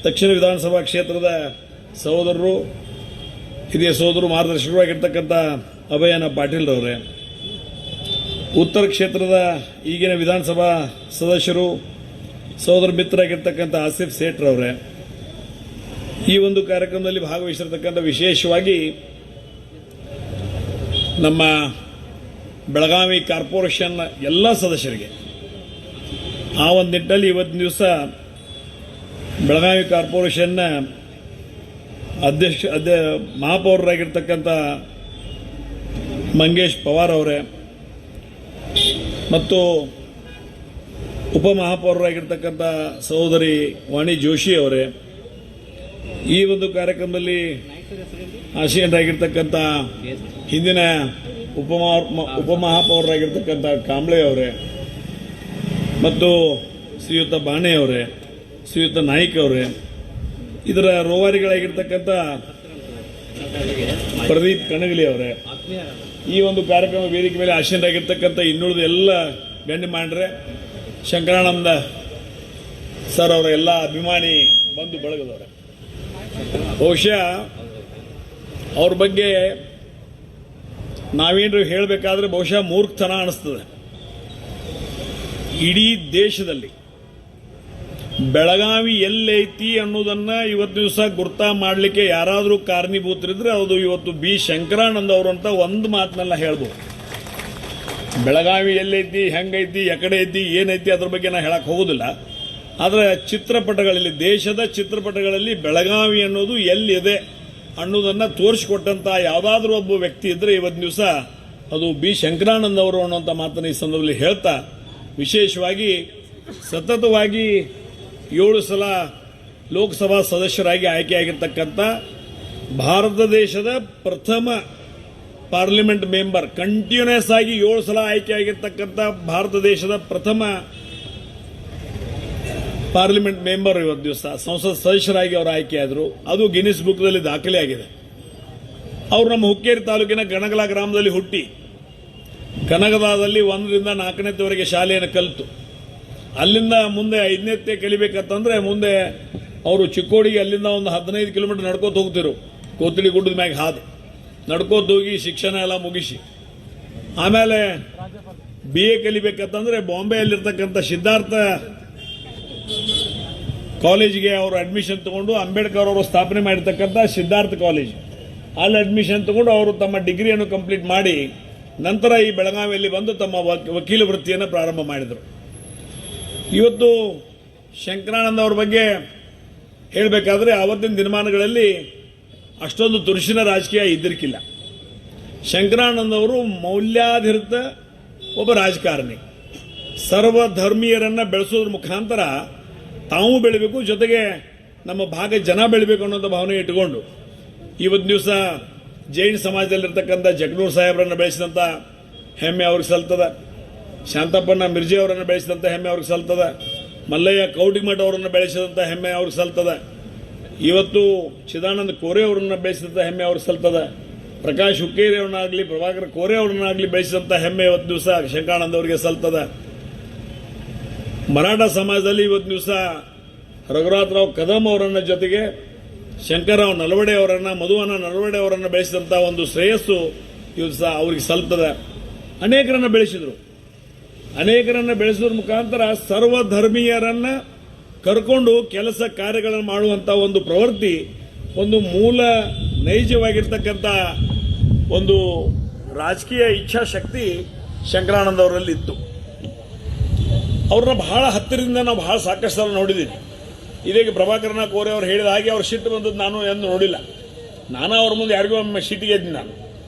ದಕ್ಷಿಣ ವಿಧಾನಸಭಾ ಕ್ಷೇತ್ರದ ಸಹೋದರರು, ಹಿರಿಯ ಸಹೋದರು, ಮಾರ್ಗದರ್ಶಕರು ಆಗಿರ್ತಕ್ಕಂಥ ಅಭಯನ ಪಾಟೀಲ್ ಅವರೇ, ಉತ್ತರ ಕ್ಷೇತ್ರದ ಈಗಿನ ವಿಧಾನಸಭಾ ಸದಸ್ಯರು, ಸಹೋದರ ಮಿತ್ರರಾಗಿರ್ತಕ್ಕಂಥ ಆಸಿಫ್ ಸೇಠ್ರವರೇ, ಈ ಒಂದು ಕಾರ್ಯಕ್ರಮದಲ್ಲಿ ಭಾಗವಹಿಸಿರ್ತಕ್ಕಂಥ ವಿಶೇಷವಾಗಿ ನಮ್ಮ ಬೆಳಗಾವಿ ಕಾರ್ಪೊರೇಷನ್ ಎಲ್ಲ ಸದಸ್ಯರಿಗೆ, ಆ ಒಂದು ನಿಟ್ಟಿನಲ್ಲಿ ಇವತ್ತಿನ ದಿವಸ ಬೆಳಗಾವಿ ಕಾರ್ಪೊರೇಷನ್ನ ಮಹಾಪೌರರಾಗಿರ್ತಕ್ಕಂಥ ಮಂಗೇಶ್ ಪವಾರ್ ಅವರೇ ಮತ್ತು ಉಪಮಹಾಪೌರರಾಗಿರ್ತಕ್ಕಂಥ ಸಹೋದರಿ ವಾಣಿ ಜೋಶಿ ಅವರೇ, ಈ ಒಂದು ಕಾರ್ಯಕ್ರಮದಲ್ಲಿ ಆಸೀನರಾಗಿರ್ತಕ್ಕಂಥ ಹಿಂದಿನ ಉಪಮಹಾಪೌರರಾಗಿರ್ತಕ್ಕಂಥ ಕಾಂಬ್ಳೆ ಅವರೇ ಮತ್ತು ಶ್ರೀಯುತ ಬಾಣೆ ಅವರೇ, ಶ್ರೀಯುತ ನಾಯ್ಕ ಅವರೇ, ಇದರ ರೋವಾರಿಗಳಾಗಿರ್ತಕ್ಕಂಥ ಪ್ರದೀಪ್ ಕಣಗಲಿ ಅವರೇ, ಈ ಒಂದು ಕಾರ್ಯಕ್ರಮ ವೇದಿಕೆ ಮೇಲೆ ಆಸೀನರಾಗಿರ್ತಕ್ಕಂಥ ಇನ್ನುಳಿದ ಎಲ್ಲ ಗಣ್ಯಮಾನ್ಯರೇ, ಶಂಕರಾನಂದ ಸರ್ ಅವರ ಎಲ್ಲ ಅಭಿಮಾನಿ ಬಂಧು ಬಳಗದವರೇ, ಬಹುಶಃ ಅವ್ರ ಬಗ್ಗೆ ನಾವೇನು ಹೇಳಬೇಕಾದ್ರೆ ಬಹುಶಃ ಮೂರ್ಖತನ ಅನಿಸ್ತದೆ. ಇಡೀ ದೇಶದಲ್ಲಿ ಬೆಳಗಾವಿ ಎಲ್ಲೈತಿ ಅನ್ನೋದನ್ನ ಇವತ್ತು ದಿವಸ ಗುರ್ತಾ ಮಾಡಲಿಕ್ಕೆ ಯಾರಾದರೂ ಕಾರಣೀಭೂತರಿದ್ರೆ ಅದು ಇವತ್ತು ಬಿ ಶಂಕರಾನಂದ ಅವರು ಅಂತ ಒಂದು ಮಾತನ್ನೆಲ್ಲ ಹೇಳ್ಬೋದು. ಬೆಳಗಾವಿ ಎಲ್ಲೈತಿ, ಹೆಂಗೈತಿ, ಎಕಡೆ ಐತಿ, ಏನೈತಿ ಅದ್ರ ಬಗ್ಗೆ ನಾನು ಹೇಳಕ್ ಹೋಗೋದಿಲ್ಲ. ಆದರೆ ಚಿತ್ರಪಟಗಳಲ್ಲಿ, ದೇಶದ ಚಿತ್ರಪಟಗಳಲ್ಲಿ ಬೆಳಗಾವಿ ಅನ್ನೋದು ಎಲ್ಲಿದೆ ಅನ್ನೋದನ್ನ ತೋರಿಸಿಕೊಟ್ಟಂತ ಯಾವುದಾದ್ರೂ ಒಬ್ಬ ವ್ಯಕ್ತಿ ಇದ್ರೆ ಇವತ್ತು ದಿವಸ ಅದು ಬಿ ಶಂಕರಾನಂದ ಅವರು ಅನ್ನುವಂಥ ಮಾತನ್ನು ಈ ಸಂದರ್ಭದಲ್ಲಿ ಹೇಳ್ತಾ, ವಿಶೇಷವಾಗಿ ಸತತವಾಗಿ 7 ಸಲ ಲೋಕಸಭಾ ಸದಸ್ಯರಾಗಿ ಆಯ್ಕೆಯಾಗಿರ್ತಕ್ಕಂಥ ಭಾರತ ದೇಶದ ಪ್ರಥಮ ಪಾರ್ಲಿಮೆಂಟ್ ಮೆಂಬರ್, ಕಂಟಿನ್ಯೂಸ್ ಆಗಿ 7 ಸಲ ಆಯ್ಕೆಯಾಗಿರ್ತಕ್ಕಂಥ ಭಾರತ ದೇಶದ ಪ್ರಥಮ ಪಾರ್ಲಿಮೆಂಟ್ ಮೆಂಬರ್ ಇವತ್ತು ದಿವಸ ಸಂಸತ್ ಸದಸ್ಯರಾಗಿ ಅವರು ಆಯ್ಕೆಯಾದರು. ಅದು ಗಿನ್ನಿಸ್ ಬುಕ್ನಲ್ಲಿ ದಾಖಲೆ ಆಗಿದೆ. ಅವರು ನಮ್ಮ ಹುಕ್ಕೇರಿ ತಾಲೂಕಿನ ಗಣಗಲ ಗ್ರಾಮದಲ್ಲಿ ಹುಟ್ಟಿ ಕನಗದಾದಲ್ಲಿ 1 ರಿಂದ 4ನೇವರೆಗೆ ಶಾಲೆಯನ್ನು ಕಲಿತು ಅಲ್ಲಿಂದ ಮುಂದೆ 5ನೇ ಕಲಿಬೇಕಂತಂದ್ರೆ ಮುಂದೆ ಅವರು ಚಿಕ್ಕೋಡಿಗೆ ಅಲ್ಲಿಂದ ಒಂದು 15 ಕಿಲೋಮೀಟರ್ ನಡ್ಕೋತ ಹೋಗ್ತಿರು, ಕೋತಿಳಿ ಗುಡ್ಡದ ಮ್ಯಾಗ ಹಾದು ನಡ್ಕೋತ ಹೋಗಿ ಶಿಕ್ಷಣ ಎಲ್ಲ ಮುಗಿಸಿ ಆಮೇಲೆ BA ಕಲಿಬೇಕಂತಂದ್ರೆ ಬಾಂಬೆಯಲ್ಲಿರ್ತಕ್ಕಂಥ ಸಿದ್ಧಾರ್ಥ ಕಾಲೇಜಿಗೆ ಅವರು ಅಡ್ಮಿಷನ್ ತಗೊಂಡು, ಅಂಬೇಡ್ಕರ್ ಅವರು ಸ್ಥಾಪನೆ ಮಾಡಿರ್ತಕ್ಕಂಥ ಸಿದ್ಧಾರ್ಥ ಕಾಲೇಜ್ ಅಲ್ಲಿ ಅಡ್ಮಿಷನ್ ತಗೊಂಡು ಅವರು ತಮ್ಮ ಡಿಗ್ರಿಯನ್ನು ಕಂಪ್ಲೀಟ್ ಮಾಡಿ ನಂತರ ಈ ಬೆಳಗಾವಿಯಲ್ಲಿ ಬಂದು ತಮ್ಮ ವಕೀಲ ವೃತ್ತಿಯನ್ನು ಪ್ರಾರಂಭ ಮಾಡಿದರು. ಇವತ್ತು ಶಂಕರಾನಂದ ಅವ್ರ ಬಗ್ಗೆ ಹೇಳಬೇಕಾದ್ರೆ ಆವತ್ತಿನ ದಿನಮಾನಗಳಲ್ಲಿ ಅಷ್ಟೊಂದು ತುರುಸಿನ ರಾಜಕೀಯ ಇದ್ದಿರಲಿಲ್ಲ. ಶಂಕರಾನಂದ ಅವರು ಮೌಲ್ಯಾಧಾರಿತ ಒಬ್ಬ ರಾಜಕಾರಣಿ. ಸರ್ವಧರ್ಮೀಯರನ್ನ ಬೆಳೆಸೋದ್ರ ಮುಖಾಂತರ ತಾವು ಬೆಳಿಬೇಕು, ಜೊತೆಗೆ ನಮ್ಮ ಭಾಗ ಜನ ಬೆಳಿಬೇಕು ಅನ್ನೋಂಥ ಭಾವನೆ ಇಟ್ಟುಕೊಂಡು ಇವತ್ತು ದಿವಸ ಜೈನ ಸಮಾಜದಲ್ಲಿರ್ತಕ್ಕಂಥ ಜಗನೂರ್ ಸಾಹೇಬರನ್ನ ಬೆಳೆಸಿದಂಥ ಹೆಮ್ಮೆ ಅವ್ರಿಗೆ ಸಲ್ತದ, ಶಾಂತಪ್ಪನ ಮಿರ್ಜಿ ಅವರನ್ನು ಬೆಳೆಸಿದಂಥ ಹೆಮ್ಮೆ ಅವ್ರಿಗೆ ಸಲ್ತದ, ಮಲ್ಲಯ್ಯ ಕೌಟಿಮಠ ಅವರನ್ನು ಬೆಳೆಸಿದಂಥ ಹೆಮ್ಮೆ ಅವ್ರಿಗೆ ಸಲ್ತದ, ಇವತ್ತು ಚಿದಾನಂದ ಕೋರೆ ಅವರನ್ನ ಬೆಳೆಸಿದಂಥ ಹೆಮ್ಮೆ ಅವ್ರಿಗೆ ಸಲ್ತದ, ಪ್ರಕಾಶ್ ಹುಕ್ಕೇರಿ ಅವರನ್ನಾಗಲಿ ಪ್ರಭಾಕರ್ ಕೋರೆ ಅವರನ್ನಾಗಲಿ ಬೆಳೆಸಿದಂಥ ಹೆಮ್ಮೆ ಇವತ್ತು ದಿವಸ ಶಂಕರಾನಂದ ಅವರಿಗೆ ಸಲ್ತದ. ಮರಾಠ ಸಮಾಜದಲ್ಲಿ ಇವತ್ತು ದಿವಸ ರಘುನಾಥರಾವ್ ಕದಂ ಅವರನ್ನ ಜೊತೆಗೆ ಶಂಕರರಾವ್ ನಲವಡೆ ಅವರನ್ನ, ಮಧುವನ ನಲವಡೆ ಅವರನ್ನ ಬೆಳೆಸಿದಂಥ ಒಂದು ಶ್ರೇಯಸ್ಸು ಇವತ್ತು ಸಹ ಅವ್ರಿಗೆ ಸಲ್ತದ. ಅನೇಕರನ್ನ ಬೆಳೆಸಿದ್ರು. ಅನೇಕರನ್ನ ಬೆಳೆಸೋದ್ರ ಮುಖಾಂತರ ಸರ್ವಧರ್ಮೀಯರನ್ನ ಕರ್ಕೊಂಡು ಕೆಲಸ ಕಾರ್ಯಗಳನ್ನು ಮಾಡುವಂತ ಒಂದು ಪ್ರವೃತ್ತಿ, ಒಂದು ಮೂಲ ನೈಜವಾಗಿರ್ತಕ್ಕಂಥ ಒಂದು ರಾಜಕೀಯ ಇಚ್ಛಾಶಕ್ತಿ ಶಂಕರಾನಂದ ಅವರಲ್ಲಿ ಇತ್ತು. ಅವ್ರನ್ನ ಬಹಳ ಹತ್ತಿರದಿಂದ ನಾವು ಬಹಳ ಸಾಕಷ್ಟು ಸಲ ನೋಡಿದ್ದೀವಿ. ಇದೀಗ ಪ್ರಭಾಕರನ ಕೋರೆ ಅವರು ಹೇಳಿದ ಹಾಗೆ ಅವ್ರ ಸಿಟ್ಟು ಬಂದದ್ದು ನಾನು ಎಂದು ನೋಡಿಲ್ಲ. ನಾನು ಅವ್ರ ಮುಂದೆ ಯಾರಿಗೂ ಒಮ್ಮೆ ಸಿಟ್ಟಿಗೆ ಇದ್ದೀನಿ. ನಾನು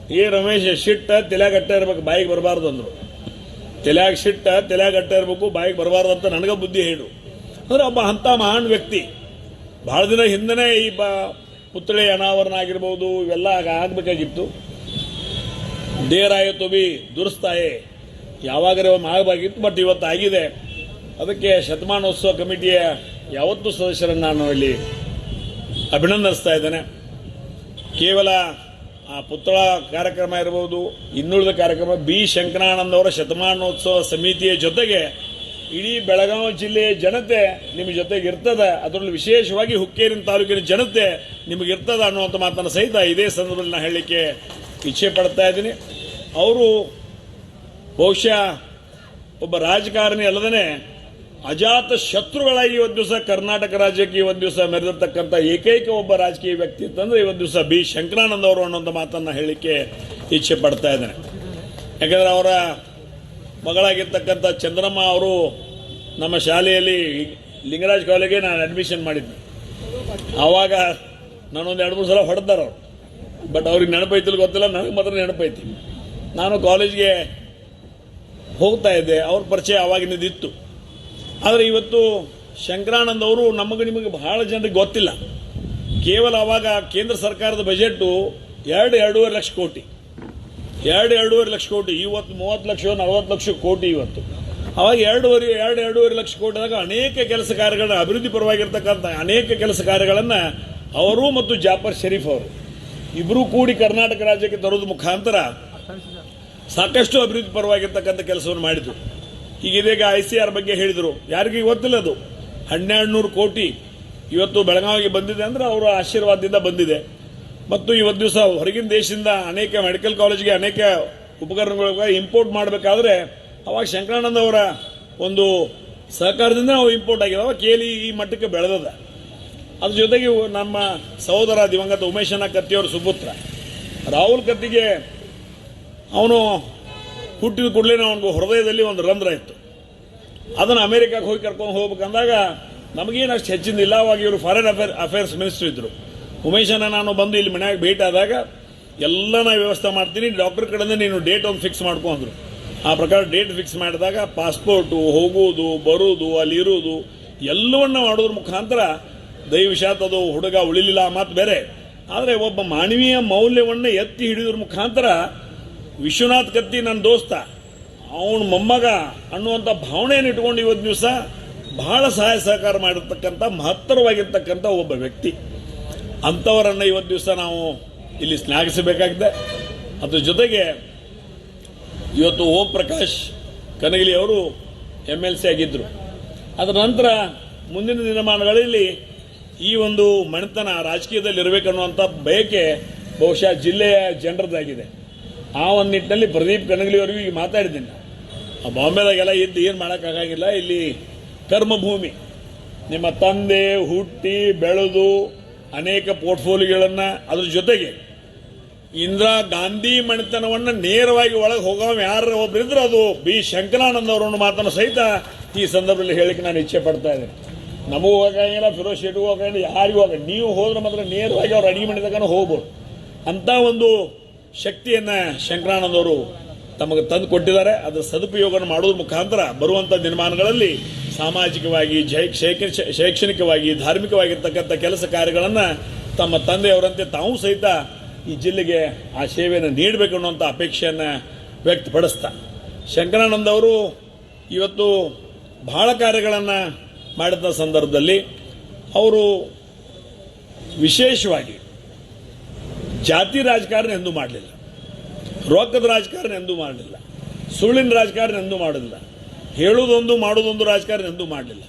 ರಮೇಶ್ ಸಿಟ್ಟ ತಲೆಗಟ್ಟ ಇರಬೇಕು, ಬಾಯಿಗೆ ಬರಬಾರ್ದು ಅಂದರು. ತಲೆಯಾಗ ಸಿಟ್ಟ ತಲೆಗಟ್ಟ ಇರಬೇಕು, ಬಾಯಿಗೆ ಬರಬಾರ್ದು ಅಂತ ನನಗೆ ಬುದ್ಧಿ ಹೇಳು. ಅಂದ್ರೆ ಒಬ್ಬ ಅಂಥ ಮಹಾನ್ ವ್ಯಕ್ತಿ ಬಹಳ ದಿನ ಹಿಂದನೇ ಈ ಪುತ್ಥಳಿ ಅನಾವರಣ ಆಗಿರ್ಬೋದು, ಇವೆಲ್ಲ ಆಗಬೇಕಾಗಿತ್ತು. ದೇರಾಯಿತು ಬಿ ದುರಸ್ತಾಯೆ ಯಾವಾಗಲೇ ಒಮ್ಮೆ ಆಗಬೇಕಿತ್ತು, ಬಟ್ ಇವತ್ತು ಆಗಿದೆ. ಅದಕ್ಕೆ ಶತಮಾನೋತ್ಸವ ಕಮಿಟಿಯ ಯಾವತ್ತೂ ಸದಸ್ಯರನ್ನು ನಾನು ಇಲ್ಲಿ ಅಭಿನಂದಿಸ್ತಾ ಇದ್ದೇನೆ. ಕೇವಲ ಆ ಪುತ್ಥಳ ಕಾರ್ಯಕ್ರಮ ಇರಬಹುದು, ಇನ್ನುಳಿದ ಕಾರ್ಯಕ್ರಮ ಶಂಕರಾನಂದ ಅವರ ಶತಮಾನೋತ್ಸವ ಸಮಿತಿಯ ಜೊತೆಗೆ ಇಡೀ ಬೆಳಗಾವಿ ಜಿಲ್ಲೆಯ ಜನತೆ ನಿಮ್ಮ ಜೊತೆಗೆ ಇರ್ತದೆ, ಅದರಲ್ಲಿ ವಿಶೇಷವಾಗಿ ಹುಕ್ಕೇರಿನ ತಾಲೂಕಿನ ಜನತೆ ನಿಮಗಿರ್ತದ ಅನ್ನುವಂಥ ಮಾತನ್ನು ಸಹಿತ ಇದೇ ಸಂದರ್ಭದಲ್ಲಿ ನಾನು ಹೇಳಲಿಕ್ಕೆ ಇಚ್ಛೆ ಪಡ್ತಾ ಇದ್ದೀನಿ. ಅವರು ಬಹುಶಃ ಒಬ್ಬ ರಾಜಕಾರಣಿ ಅಲ್ಲದೇ ಅಜಾತ ಶತ್ರುಗಳಾಗಿ ಇವತ್ತು ದಿವಸ ಕರ್ನಾಟಕ ರಾಜ್ಯಕ್ಕೆ ಇವತ್ತು ದಿವಸ ಮೆರೆದಿರ್ತಕ್ಕಂಥ ಏಕೈಕ ಒಬ್ಬ ರಾಜಕೀಯ ವ್ಯಕ್ತಿ ಅಂತಂದ್ರೆ ಇವತ್ತು ದಿವಸ ಶಂಕರಾನಂದ ಅವರು ಅನ್ನುವಂಥ ಮಾತನ್ನು ಹೇಳಲಿಕ್ಕೆ ಇಚ್ಛೆ ಪಡ್ತಾ ಇದ್ದೇನೆ. ಯಾಕಂದ್ರೆ ಅವರ ಮಗಳಾಗಿರ್ತಕ್ಕಂಥ ಚಂದ್ರಮ್ಮ ಅವರು ನಮ್ಮ ಶಾಲೆಯಲ್ಲಿ ಲಿಂಗರಾಜ್ ಕಾಲೇಜಿಗೆ ನಾನು ಅಡ್ಮಿಷನ್ ಮಾಡಿದ್ದೆ. ಆವಾಗ ನಾನೊಂದು 2-3 ಸಲ ಹೊಡೆದಾರ ಅವರು, ಬಟ್ ಅವ್ರಿಗೆ ನೆನಪೈತಿಲ್ಲ ಗೊತ್ತಿಲ್ಲ, ನನಗೆ ಮಾತ್ರ ನೆನಪೈತಿ. ನಾನು ಕಾಲೇಜ್ಗೆ ಹೋಗ್ತಾ ಇದ್ದೆ, ಅವ್ರ ಪರಿಚಯ ಆವಾಗಿನದಿತ್ತು. ಆದರೆ ಇವತ್ತು ಶಂಕರಾನಂದ ಅವರು ನಿಮಗೆ ಬಹಳ ಜನರಿಗೆ ಗೊತ್ತಿಲ್ಲ. ಕೇವಲ ಆವಾಗ ಕೇಂದ್ರ ಸರ್ಕಾರದ ಬಜೆಟ್ 2-2.5 ಲಕ್ಷ ಕೋಟಿ, 2-2.5 ಲಕ್ಷ ಕೋಟಿ. ಇವತ್ತು 30 ಲಕ್ಷ 40 ಲಕ್ಷ ಕೋಟಿ. ಇವತ್ತು ಅವಾಗ 2-2.5 ಲಕ್ಷ ಕೋಟಿದಾಗ ಅನೇಕ ಕೆಲಸ ಕಾರ್ಯಗಳನ್ನ, ಅಭಿವೃದ್ಧಿ ಪರವಾಗಿರ್ತಕ್ಕಂಥ ಅನೇಕ ಕೆಲಸ ಕಾರ್ಯಗಳನ್ನು ಅವರು ಮತ್ತು ಜಾಫರ್ ಶರೀಫ್ ಅವರು ಇಬ್ಬರೂ ಕೂಡಿ ಕರ್ನಾಟಕ ರಾಜ್ಯಕ್ಕೆ ತರೋದು ಮುಖಾಂತರ ಸಾಕಷ್ಟು ಅಭಿವೃದ್ಧಿ ಪರವಾಗಿರ್ತಕ್ಕಂಥ ಕೆಲಸವನ್ನು ಮಾಡಿದ್ರು. ಈಗ ಇದೀಗ ICR ಬಗ್ಗೆ ಹೇಳಿದರು, ಯಾರಿಗೂ ಗೊತ್ತಿಲ್ಲ. ಅದು 1200 ಕೋಟಿ ಇವತ್ತು ಬೆಳಗಾವಿಗೆ ಬಂದಿದೆ ಅಂದ್ರೆ ಅವರ ಆಶೀರ್ವಾದದಿಂದ ಬಂದಿದೆ. ಮತ್ತು ಇವತ್ತು ದಿವಸ ಹೊರಗಿನ ದೇಶದಿಂದ ಅನೇಕ ಮೆಡಿಕಲ್ ಕಾಲೇಜ್ಗೆ ಅನೇಕ ಉಪಕರಣಗಳ ಇಂಪೋರ್ಟ್ ಮಾಡಬೇಕಾದ್ರೆ ಅವಾಗ ಶಂಕರಾನಂದ ಅವರ ಒಂದು ಸಹಕಾರದಿಂದ ನಾವು ಇಂಪೋರ್ಟ್ ಆಗಿದೆ. ಅವಾಗ ಕೇಳಿ ಈ ಮಟ್ಟಕ್ಕೆ ಬೆಳೆದದ. ಅದ್ರ ಜೊತೆಗೆ ನಮ್ಮ ಸಹೋದರ ದಿವಂಗತ ಉಮೇಶನ ಕತ್ತಿಯವರ ಸುಪುತ್ರ ರಾಹುಲ್ ಕತ್ತಿಗೆ ಅವನು ಹುಟ್ಟಿದ ಕೂಡಲೇ ಅವನಿಗೆ ಹೃದಯದಲ್ಲಿ ಒಂದು ರಂಧ್ರ ಇತ್ತು. ಅದನ್ನು ಅಮೆರಿಕಕ್ಕೆ ಹೋಗಿ ಕರ್ಕೊಂಡು ಹೋಗ್ಬೇಕಂದಾಗ ನಮಗೇನು ಅಷ್ಟು ಹೆಚ್ಚಿಂದಿಲ್ಲ. ಅವಾಗ ಇವರು ಫಾರಿನ್ ಅಫೇರ್ಸ್ ಮಿನಿಸ್ಟರ್ ಇದ್ರು. ಉಮೇಶನ ನಾನು ಬಂದು ಇಲ್ಲಿ ಮನೆಯಾಗ ಭೇಟಿ ಆದಾಗ ಎಲ್ಲ ನಾ ವ್ಯವಸ್ಥೆ ಮಾಡ್ತೀನಿ, ಡಾಕ್ಟರ್ ಕಡೆಯಿಂದ ನೀನು ಡೇಟ್ ಒಂದು ಫಿಕ್ಸ್ ಮಾಡ್ಕೊಂಡ್ರು. ಆ ಪ್ರಕಾರ ಡೇಟ್ ಫಿಕ್ಸ್ ಮಾಡಿದಾಗ ಪಾಸ್ಪೋರ್ಟು, ಹೋಗೋದು ಬರೋದು, ಅಲ್ಲಿರೋದು ಎಲ್ಲವನ್ನ ಮಾಡೋದ್ರ ಮುಖಾಂತರ ದಯವಿಷಾತ್ ಅದು ಹುಡುಗ ಉಳಿಲಿಲ್ಲ ಆ ಮಾತು ಬೇರೆ. ಆದರೆ ಒಬ್ಬ ಮಾನವೀಯ ಮೌಲ್ಯವನ್ನು ಎತ್ತಿ ಹಿಡಿಯೋದ್ರ ಮುಖಾಂತರ ವಿಶ್ವನಾಥ್ ಕತ್ತಿ ನನ್ನ ದೋಸ್ತ, ಅವನ ಮೊಮ್ಮಗ ಅನ್ನುವಂಥ ಭಾವನೆಯನ್ನು ಇಟ್ಕೊಂಡು ಇವತ್ತು ದಿವಸ ಬಹಳ ಸಹಾಯ ಸಹಕಾರ ಮಾಡಿರ್ತಕ್ಕಂಥ ಮಹತ್ತರವಾಗಿರ್ತಕ್ಕಂಥ ಒಬ್ಬ ವ್ಯಕ್ತಿ. ಅಂಥವರನ್ನು ಇವತ್ತು ದಿವಸ ನಾವು ಇಲ್ಲಿ ಶ್ಲಾಘಿಸಬೇಕಾಗಿದೆ. ಅದ್ರ ಜೊತೆಗೆ ಇವತ್ತು ಓಂ ಪ್ರಕಾಶ್ ಕನಗಲಿ ಅವರು MLC ಆಗಿದ್ದರು. ಅದರ ನಂತರ ಮುಂದಿನ ದಿನಮಾನಗಳಲ್ಲಿ ಈ ಒಂದು ಮನೆತನ ರಾಜಕೀಯದಲ್ಲಿ ಇರಬೇಕನ್ನುವಂಥ ಬಯಕೆ ಬಹುಶಃ ಜಿಲ್ಲೆಯ ಜನರದ್ದಾಗಿದೆ. ಆ ಒಂದು ನಿಟ್ಟಿನಲ್ಲಿ ಪ್ರದೀಪ್ ಕನಗಲಿ ಅವರಿಗೂ ಈಗ ಮಾತಾಡಿದ್ದೀನಿ. ಆ ಬಾಂಬೆದಾಗೆಲ್ಲ ಇದ್ದು ಏನು ಮಾಡೋಕ್ಕಾಗಂಗಿಲ್ಲ. ಇಲ್ಲಿ ಕರ್ಮಭೂಮಿ. ನಿಮ್ಮ ತಂದೆ ಹುಟ್ಟಿ ಬೆಳೆದು ಅನೇಕ ಪೋರ್ಟ್ಫೋಲಿಯೋಗಳನ್ನು, ಅದ್ರ ಜೊತೆಗೆ ಇಂದಿರಾ ಗಾಂಧಿ ಮಣಿತನವನ್ನು ನೇರವಾಗಿ ಒಳಗೆ ಹೋಗೋ ಯಾರು ಒಬ್ಬರಿದ್ರೆ ಅದು ಬಿ ಶಂಕರಾನಂದ ಅವರನ್ನು ಮಾತನ್ನು ಸಹಿತ ಈ ಸಂದರ್ಭದಲ್ಲಿ ಹೇಳಿಕ್ಕೆ ನಾನು ಇಚ್ಛೆ ಪಡ್ತಾ ಇದ್ದೇನೆ. ನಮಗೂ ಹೋಗಂಗಿಲ್ಲ, ಫಿರೋಜ್ ಶೆಟ್ಟಿಗೂ ಹೋಗಂಗಿಲ್ಲ, ಯಾರಿಗೂ ಹೋಗ. ನೀವು ಹೋದ್ರೆ ಮಾತ್ರ ನೇರವಾಗಿ ಅವ್ರು ಅಡಿಗೆ ಮಣಿತಕ್ಕೂ ಹೋಗ್ಬೋದು. ಅಂಥ ಒಂದು ಶಕ್ತಿಯನ್ನು ಶಂಕರಾನಂದ ಅವರು ತಮಗೆ ತಂದು ಕೊಟ್ಟಿದ್ದಾರೆ. ಅದರ ಸದುಪಯೋಗ ಮಾಡೋದ್ರ ಮುಖಾಂತರ ಬರುವಂಥ ದಿನಮಾನಗಳಲ್ಲಿ ಸಾಮಾಜಿಕವಾಗಿ, ಶೈಕ್ಷಣಿಕವಾಗಿ, ಧಾರ್ಮಿಕವಾಗಿರ್ತಕ್ಕಂಥ ಕೆಲಸ ಕಾರ್ಯಗಳನ್ನು ತಮ್ಮ ತಂದೆಯವರಂತೆ ತಾವು ಸಹಿತ ಈ ಜಿಲ್ಲೆಗೆ ಆ ಸೇವೆಯನ್ನು ನೀಡಬೇಕು ಅನ್ನುವಂಥ ಅಪೇಕ್ಷೆಯನ್ನು ವ್ಯಕ್ತಪಡಿಸ್ತಾ, ಶಂಕರಾನಂದ ಅವರು ಇವತ್ತು ಬಹಳ ಕಾರ್ಯಗಳನ್ನು ಮಾಡಿದ ಸಂದರ್ಭದಲ್ಲಿ ಅವರು ವಿಶೇಷವಾಗಿ ಜಾತಿ ರಾಜಕಾರಣ ಎಂದೂ ಮಾಡಲಿಲ್ಲ, ರೊಕ್ಕದ ರಾಜಕಾರಣ ಎಂದೂ ಮಾಡಲಿಲ್ಲ, ಸುಳ್ಳಿನ ರಾಜಕಾರಣ ಎಂದೂ ಮಾಡಲಿಲ್ಲ, ಹೇಳುವುದೊಂದು ಮಾಡೋದೊಂದು ರಾಜಕಾರಣ ಎಂದೂ ಮಾಡಲಿಲ್ಲ.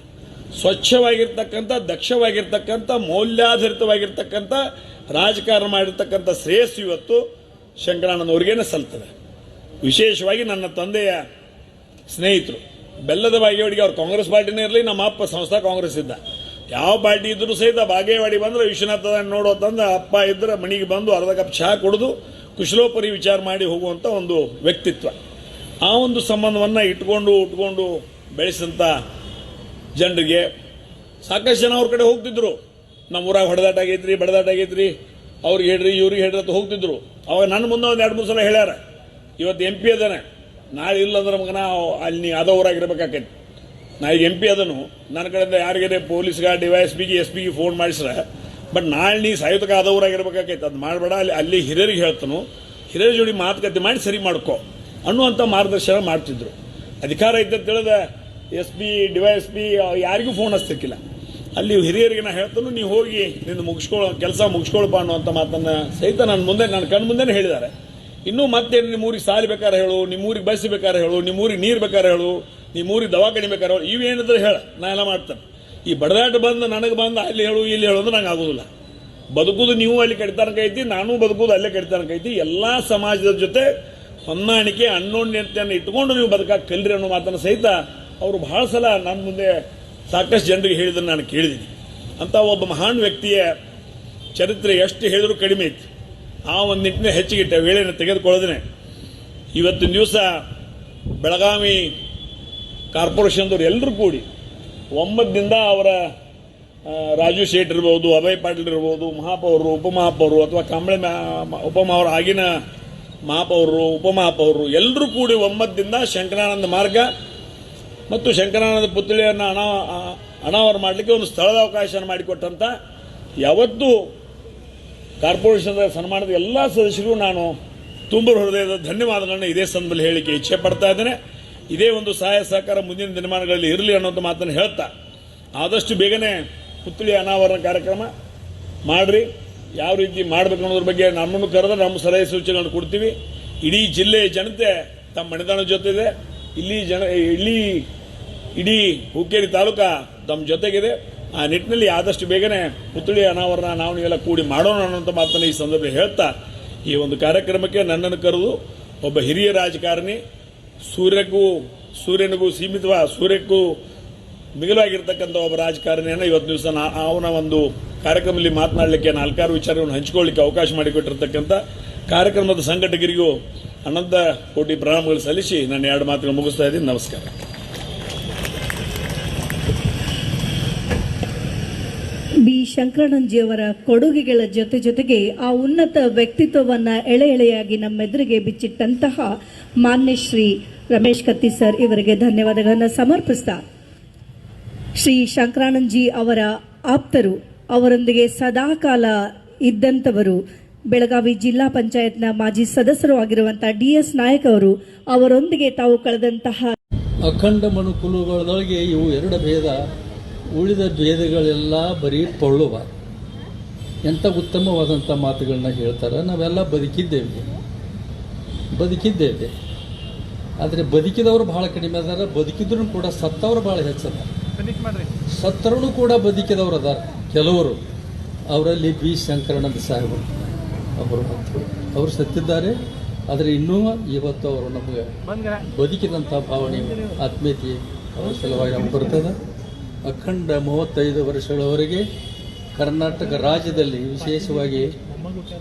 ಸ್ವಚ್ಛವಾಗಿರ್ತಕ್ಕಂಥ, ದಕ್ಷವಾಗಿರ್ತಕ್ಕಂಥ, ಮೌಲ್ಯಾಧಾರಿತವಾಗಿರ್ತಕ್ಕಂಥ ರಾಜಕಾರಣ ಮಾಡಿರ್ತಕ್ಕಂಥ ಶ್ರೇಯಸ್ಸು ಇವತ್ತು ಶಂಕರಾನಂದ ಅವರಿಗೇನೆ ಸಲ್ತದೆ. ವಿಶೇಷವಾಗಿ ನನ್ನ ತಂದೆಯ ಸ್ನೇಹಿತರು ಬೆಲ್ಲದ ಬಾಗೇವಾಡಿಗೆ, ಅವ್ರು ಕಾಂಗ್ರೆಸ್ ಪಾರ್ಟಿನೇ ಇರಲಿ, ನಮ್ಮ ಅಪ್ಪ ಸಂಸ್ಥಾ ಕಾಂಗ್ರೆಸ್ ಇದ್ದ. ಯಾವ ಪಾರ್ಟಿ ಇದ್ರೂ ಸಹಿತ ಬಾಗೇವಾಡಿ ಬಂದ್ರೆ ವಿಶ್ವನಾಥ ನೋಡೋ ತಂದ ಅಪ್ಪ ಇದ್ರೆ ಮನೆಗೆ ಬಂದು ಅರ್ಧ ಕಪ್ ಚಹಾ ಕುಡಿದು ಕುಶಲೋಪರಿ ವಿಚಾರ ಮಾಡಿ ಹೋಗುವಂಥ ಒಂದು ವ್ಯಕ್ತಿತ್ವ. ಆ ಒಂದು ಸಂಬಂಧವನ್ನು ಇಟ್ಕೊಂಡು ಬೆಳೆಸಿದಂಥ ಜನರಿಗೆ ಸಾಕಷ್ಟು ಜನ ಅವ್ರ ಕಡೆ ಹೋಗ್ತಿದ್ರು. ನಮ್ಮ ಊರಾಗ ಹೊಡೆದಾಟ ಆಗೈತ್ರಿ, ಬಡದಾಟ ಆಗೈತ್ರಿ, ಅವ್ರಿಗೆ ಹೇಳ್ರಿ, ಇವ್ರಿಗೆ ಹೇಳ್ರಿ ಅಂತ ಹೋಗ್ತಿದ್ರು. ಅವಾಗ ನನ್ನ ಮುಂದೆ ಒಂದು 2-3 ಸಲ ಹೇಳ್ಯಾರ, ಇವತ್ತು MP ಅದಾನೆ, ನಾಳೆ ಇಲ್ಲ ಅಂದ್ರೆ ಮಗನ ಅಲ್ಲಿ ನೀ ಅದ ಊರಾಗಿರ್ಬೇಕಾಕೈತಿ. ನಾ ಈಗ MP ಅದನು, ನನ್ನ ಕಡೆಯಿಂದ ಯಾರಿಗಾರೆ ಪೊಲೀಸ್ಗೆ, DYSPಗೆ, SPಗೆ ಫೋನ್ ಮಾಡಿಸ್ರೆ, ಬಟ್ ನಾಳೆ ನೀ ಸಾಯುತಕ ಅದ ಊರಾಗಿರ್ಬೇಕಾಕೈತಿ, ಅದು ಮಾಡಬೇಡ, ಅಲ್ಲಿ ಹಿರಿಯರಿಗೆ ಹೇಳ್ತಾನು, ಹಿರಿಯರ ಜೋಡಿ ಮಾತುಕತೆ ಮಾಡಿ ಸರಿ ಮಾಡ್ಕೋ ಅನ್ನುವಂಥ ಮಾರ್ಗದರ್ಶನ ಮಾಡ್ತಿದ್ರು. ಅಧಿಕಾರ ಇದ್ದ ತಿಳಿದ SP, DYSP ಯಾರಿಗೂ ಫೋನ್ ಹಚ್ತಿರ್ಕಿಲ್ಲ. ಅಲ್ಲಿ ಹಿರಿಯರಿಗೆ ನಾ ಹೇಳ್ತಾನು, ನೀವು ಹೋಗಿ ನಿನ್ನ ಕೆಲಸ ಮುಗಿಸ್ಕೊಳ್ಬಾ ಅನ್ನುವಂಥ ಮಾತನ್ನು ಸಹಿತ ನನ್ನ ಕಣ್ಣು ಮುಂದೆನೇ ಹೇಳಿದ್ದಾರೆ. ಇನ್ನೂ ಮತ್ತೆ ನಿಮ್ಮೂರಿಗೆ ಸಾಲಿ ಬೇಕಾದ್ರೆ ಹೇಳು, ನಿಮ್ಮೂರಿಗೆ ಬಸ್ ಬೇಕಾದ್ರೆ ಹೇಳು, ನಿಮ್ಮೂರಿಗೆ ನೀರು ಬೇಕಾದ್ರೆ ಹೇಳು, ನಿಮ್ಮೂರಿಗೆ ದವಾಖಾನೆ ಬೇಕಾದ್ರೆ ಹೇಳು, ಇವೇನಿದ್ರೆ ಹೇಳ, ನಾ ಎಲ್ಲ ಮಾಡ್ತೇನೆ. ಈ ಬಡದಾಟ ಬಂದು ನನಗೆ ಬಂದು ಅಲ್ಲಿ ಹೇಳು ಇಲ್ಲಿ ಹೇಳು ಅಂದ್ರೆ ನಂಗೆ ಆಗೋದಿಲ್ಲ. ಬದುಕುದು ನೀವು ಅಲ್ಲಿ ಕಡಿತನಕ ಐತಿ, ನಾನು ಬದುಕುದು ಅಲ್ಲೇ ಕಡಿತನಕ ಐತಿ. ಎಲ್ಲ ಸಮಾಜದ ಜೊತೆ ಹೊಂದಾಣಿಕೆ, ಅನ್ಯೋನ್ಯತೆಯನ್ನು ಇಟ್ಕೊಂಡು ನೀವು ಬದುಕಾಕ ಕಲ್ರಿ ಅನ್ನೋ ಮಾತನ್ನು ಸಹಿತ ಅವರು ಬಹಳ ಸಲ ನನ್ನ ಮುಂದೆ ಸಾಕಷ್ಟು ಜನರಿಗೆ ಹೇಳಿದ್ದನ್ನು ನಾನು ಕೇಳಿದ್ದೀನಿ. ಅಂತ ಒಬ್ಬ ಮಹಾನ್ ವ್ಯಕ್ತಿಯ ಚರಿತ್ರೆ ಎಷ್ಟು ಹೇಳಿದ್ರು ಕಡಿಮೆ ಐತಿ. ಆ ಒಂದು ನಿಟ್ಟಿನ ಹೆಚ್ಚಿಗಿಟ್ಟ ವೇಳೆಯನ್ನು ತೆಗೆದುಕೊಳ್ಳೋದೇ ಇವತ್ತಿನ ದಿವಸ ಬೆಳಗಾವಿ ಕಾರ್ಪೊರೇಷನ್ದವ್ರು ಎಲ್ಲರೂ ಕೂಡಿ ಒಮ್ಮತದಿಂದ ಅವರ ರಾಜು ಶೇಟ್ ಇರ್ಬೋದು, ಅಭಯ್ ಪಾಟೀಲ್ ಇರ್ಬೋದು, ಮಹಾಪೌರರು, ಉಪಮಹಾಪೌರರು ಅಥವಾ ಕಾಂಬಳೆ ಉಪಮಹಾಪೌರ ಆಗಿನ ಮಹಾಪೌರರು, ಉಪಮಹಾಪೌರರು ಎಲ್ಲರೂ ಕೂಡಿ ಒಮ್ಮತದಿಂದ ಶಂಕರಾನಂದ ಮಾರ್ಗ ಮತ್ತು ಶಂಕರಾನಂದ ಪುತ್ಥಳಿಯನ್ನು ಅನಾವರಣ ಮಾಡಲಿಕ್ಕೆ ಒಂದು ಸ್ಥಳದ ಅವಕಾಶ ಮಾಡಿಕೊಟ್ಟಂತ ಯಾವತ್ತೂ ಕಾರ್ಪೊರೇಷನ್ ಸನ್ಮಾನದ ಎಲ್ಲ ಸದಸ್ಯರಿಗೂ ನಾನು ತುಂಬ ಹೃದಯದ ಧನ್ಯವಾದಗಳನ್ನ ಇದೇ ಸಂದರ್ಭದಲ್ಲಿ ಹೇಳಿಕೆ ಇಚ್ಛೆ ಪಡ್ತಾ ಇದ್ದೇನೆ. ಇದೇ ಒಂದು ಸಹಾಯ ಸಹಕಾರ ಮುಂದಿನ ದಿನಮಾನಗಳಲ್ಲಿ ಇರಲಿ ಅನ್ನೋಂಥ ಮಾತನ್ನು ಹೇಳ್ತಾ, ಆದಷ್ಟು ಬೇಗನೆ ಪುತ್ಥಳಿ ಅನಾವರಣ ಕಾರ್ಯಕ್ರಮ ಮಾಡ್ರಿ. ಯಾವ ರೀತಿ ಮಾಡಬೇಕು ಅನ್ನೋದ್ರ ಬಗ್ಗೆ ನಮ್ಮನ್ನು ಕರೆದ್ರೆ ನಮ್ಮ ಸಲಹೆ ಸೂಚನೆಗಳನ್ನು ಕೊಡ್ತೀವಿ. ಇಡೀ ಜಿಲ್ಲೆಯ ಜನತೆ ತಮ್ಮ ಮನೆತನದ ಜೊತೆಇದೆ. ಇಡೀ ಹುಕ್ಕೇರಿ ತಾಲೂಕಾ ತಮ್ಮ ಜೊತೆಗಿದೆ. ಆ ನಿಟ್ಟಿನಲ್ಲಿ ಆದಷ್ಟು ಬೇಗನೆ ಪುತ್ಥಳಿ ಅನಾವರಣ ನಾವು ನೀವೆಲ್ಲ ಕೂಡಿ ಮಾಡೋಣ ಅನ್ನೋಂಥ ಮಾತನ್ನು ಈ ಸಂದರ್ಭದಲ್ಲಿ ಹೇಳ್ತಾ, ಈ ಒಂದು ಕಾರ್ಯಕ್ರಮಕ್ಕೆ ನನ್ನನ್ನು ಕರೆದು ಒಬ್ಬ ಹಿರಿಯ ರಾಜಕಾರಣಿ, ಸೂರ್ಯನಿಗೂ ಸೂರ್ಯಕ್ಕೂ ಮಿಗಿಲಾಗಿರ್ತಕ್ಕಂಥ ಒಬ್ಬ ರಾಜಕಾರಣಿಯನ್ನು ಇವತ್ತು ದಿವಸ ಅವನ ಒಂದು ಕಾರ್ಯಕ್ರಮದಲ್ಲಿ ಮಾತನಾಡಲಿಕ್ಕೆ 4 ವಿಚಾರಗಳನ್ನು ಹಂಚಿಕೊಳ್ಳಿಕ್ಕೆ ಅವಕಾಶ ಮಾಡಿಕೊಟ್ಟಿರ್ತಕ್ಕಂಥ ಕಾರ್ಯಕ್ರಮದ ಸಂಘಟಕರಿಗೂ ಅನಂತ ಕೋಟಿ ಪ್ರಣಾಮಗಳು ಸಲ್ಲಿಸಿ ನಾನು 2 ಮಾತುಗಳು ಮುಗಿಸ್ತಾ ಇದ್ದೀನಿ. ನಮಸ್ಕಾರ. ಬಿ ಶಂಕರಾನಂದಜಿಯವರ ಕೊಡುಗೆಗಳ ಜೊತೆಗೆ ಆ ಉನ್ನತ ವ್ಯಕ್ತಿತ್ವವನ್ನ ಎಳೆಯಾಗಿ ನಮ್ಮೆದುರಿಗೆ ಬಿಚ್ಚಿಟ್ಟಂತಹ ಮಾನ್ಯ ಶ್ರೀ ರಮೇಶ್ ಕತ್ತಿ ಸರ್ ಇವರಿಗೆ ಧನ್ಯವಾದಗಳನ್ನು ಸಮರ್ಪಿಸ್ತಾ, ಶ್ರೀ ಶಂಕರಾನಂದಜಿ ಅವರ ಆಪ್ತರು, ಅವರೊಂದಿಗೆ ಸದಾಕಾಲ ಇದ್ದಂಥವರು, ಬೆಳಗಾವಿ ಜಿಲ್ಲಾ ಪಂಚಾಯತ್ನ ಮಾಜಿ ಸದಸ್ಯರು ಆಗಿರುವಂತಹ DS ನಾಯಕ್ ಅವರು, ಅವರೊಂದಿಗೆ ತಾವು ಕಳೆದಂತಹ ಅಖಂಡ ಮನುಕುಲಗಳೊಳಗೆ ಇವು 2 ಭೇದ, ಉಳಿದ ಭೇದಗಳೆಲ್ಲ ಬರೀ ಪೊಳ್ಳುವ. ಎಂಥ ಉತ್ತಮವಾದಂಥ ಮಾತುಗಳನ್ನ ಹೇಳ್ತಾರೆ. ನಾವೆಲ್ಲ ಬದುಕಿದ್ದೇವೆ. ಆದರೆ ಬದುಕಿದವರು ಭಾಳ ಕಡಿಮೆ ಅದಾರ, ಬದುಕಿದ್ರು ಕೂಡ ಸತ್ತವರು ಭಾಳ ಹೆಚ್ಚದ. ಸತ್ತರೂ ಕೂಡ ಬದುಕಿದವರು ಅದಾರ ಕೆಲವರು. ಅವರಲ್ಲಿ ಬಿ ಶಂಕರಾನಂದ ಸಾಹೇಬರು ಅವರು ಸತ್ತಿದ್ದಾರೆ. ಆದರೆ ಇನ್ನೂ ಇವತ್ತು ಅವರು ನಮಗೆ ಬದುಕಿದಂಥ ಭಾವನೆ ಆತ್ಮೀಯತೆ ಅವರ ಸಲುವಾಗಿ ನಮ್ಗೆ ಬರ್ತದೆ. ಅಖಂಡ 35 ವರ್ಷಗಳವರೆಗೆ ಕರ್ನಾಟಕ ರಾಜ್ಯದಲ್ಲಿ ವಿಶೇಷವಾಗಿ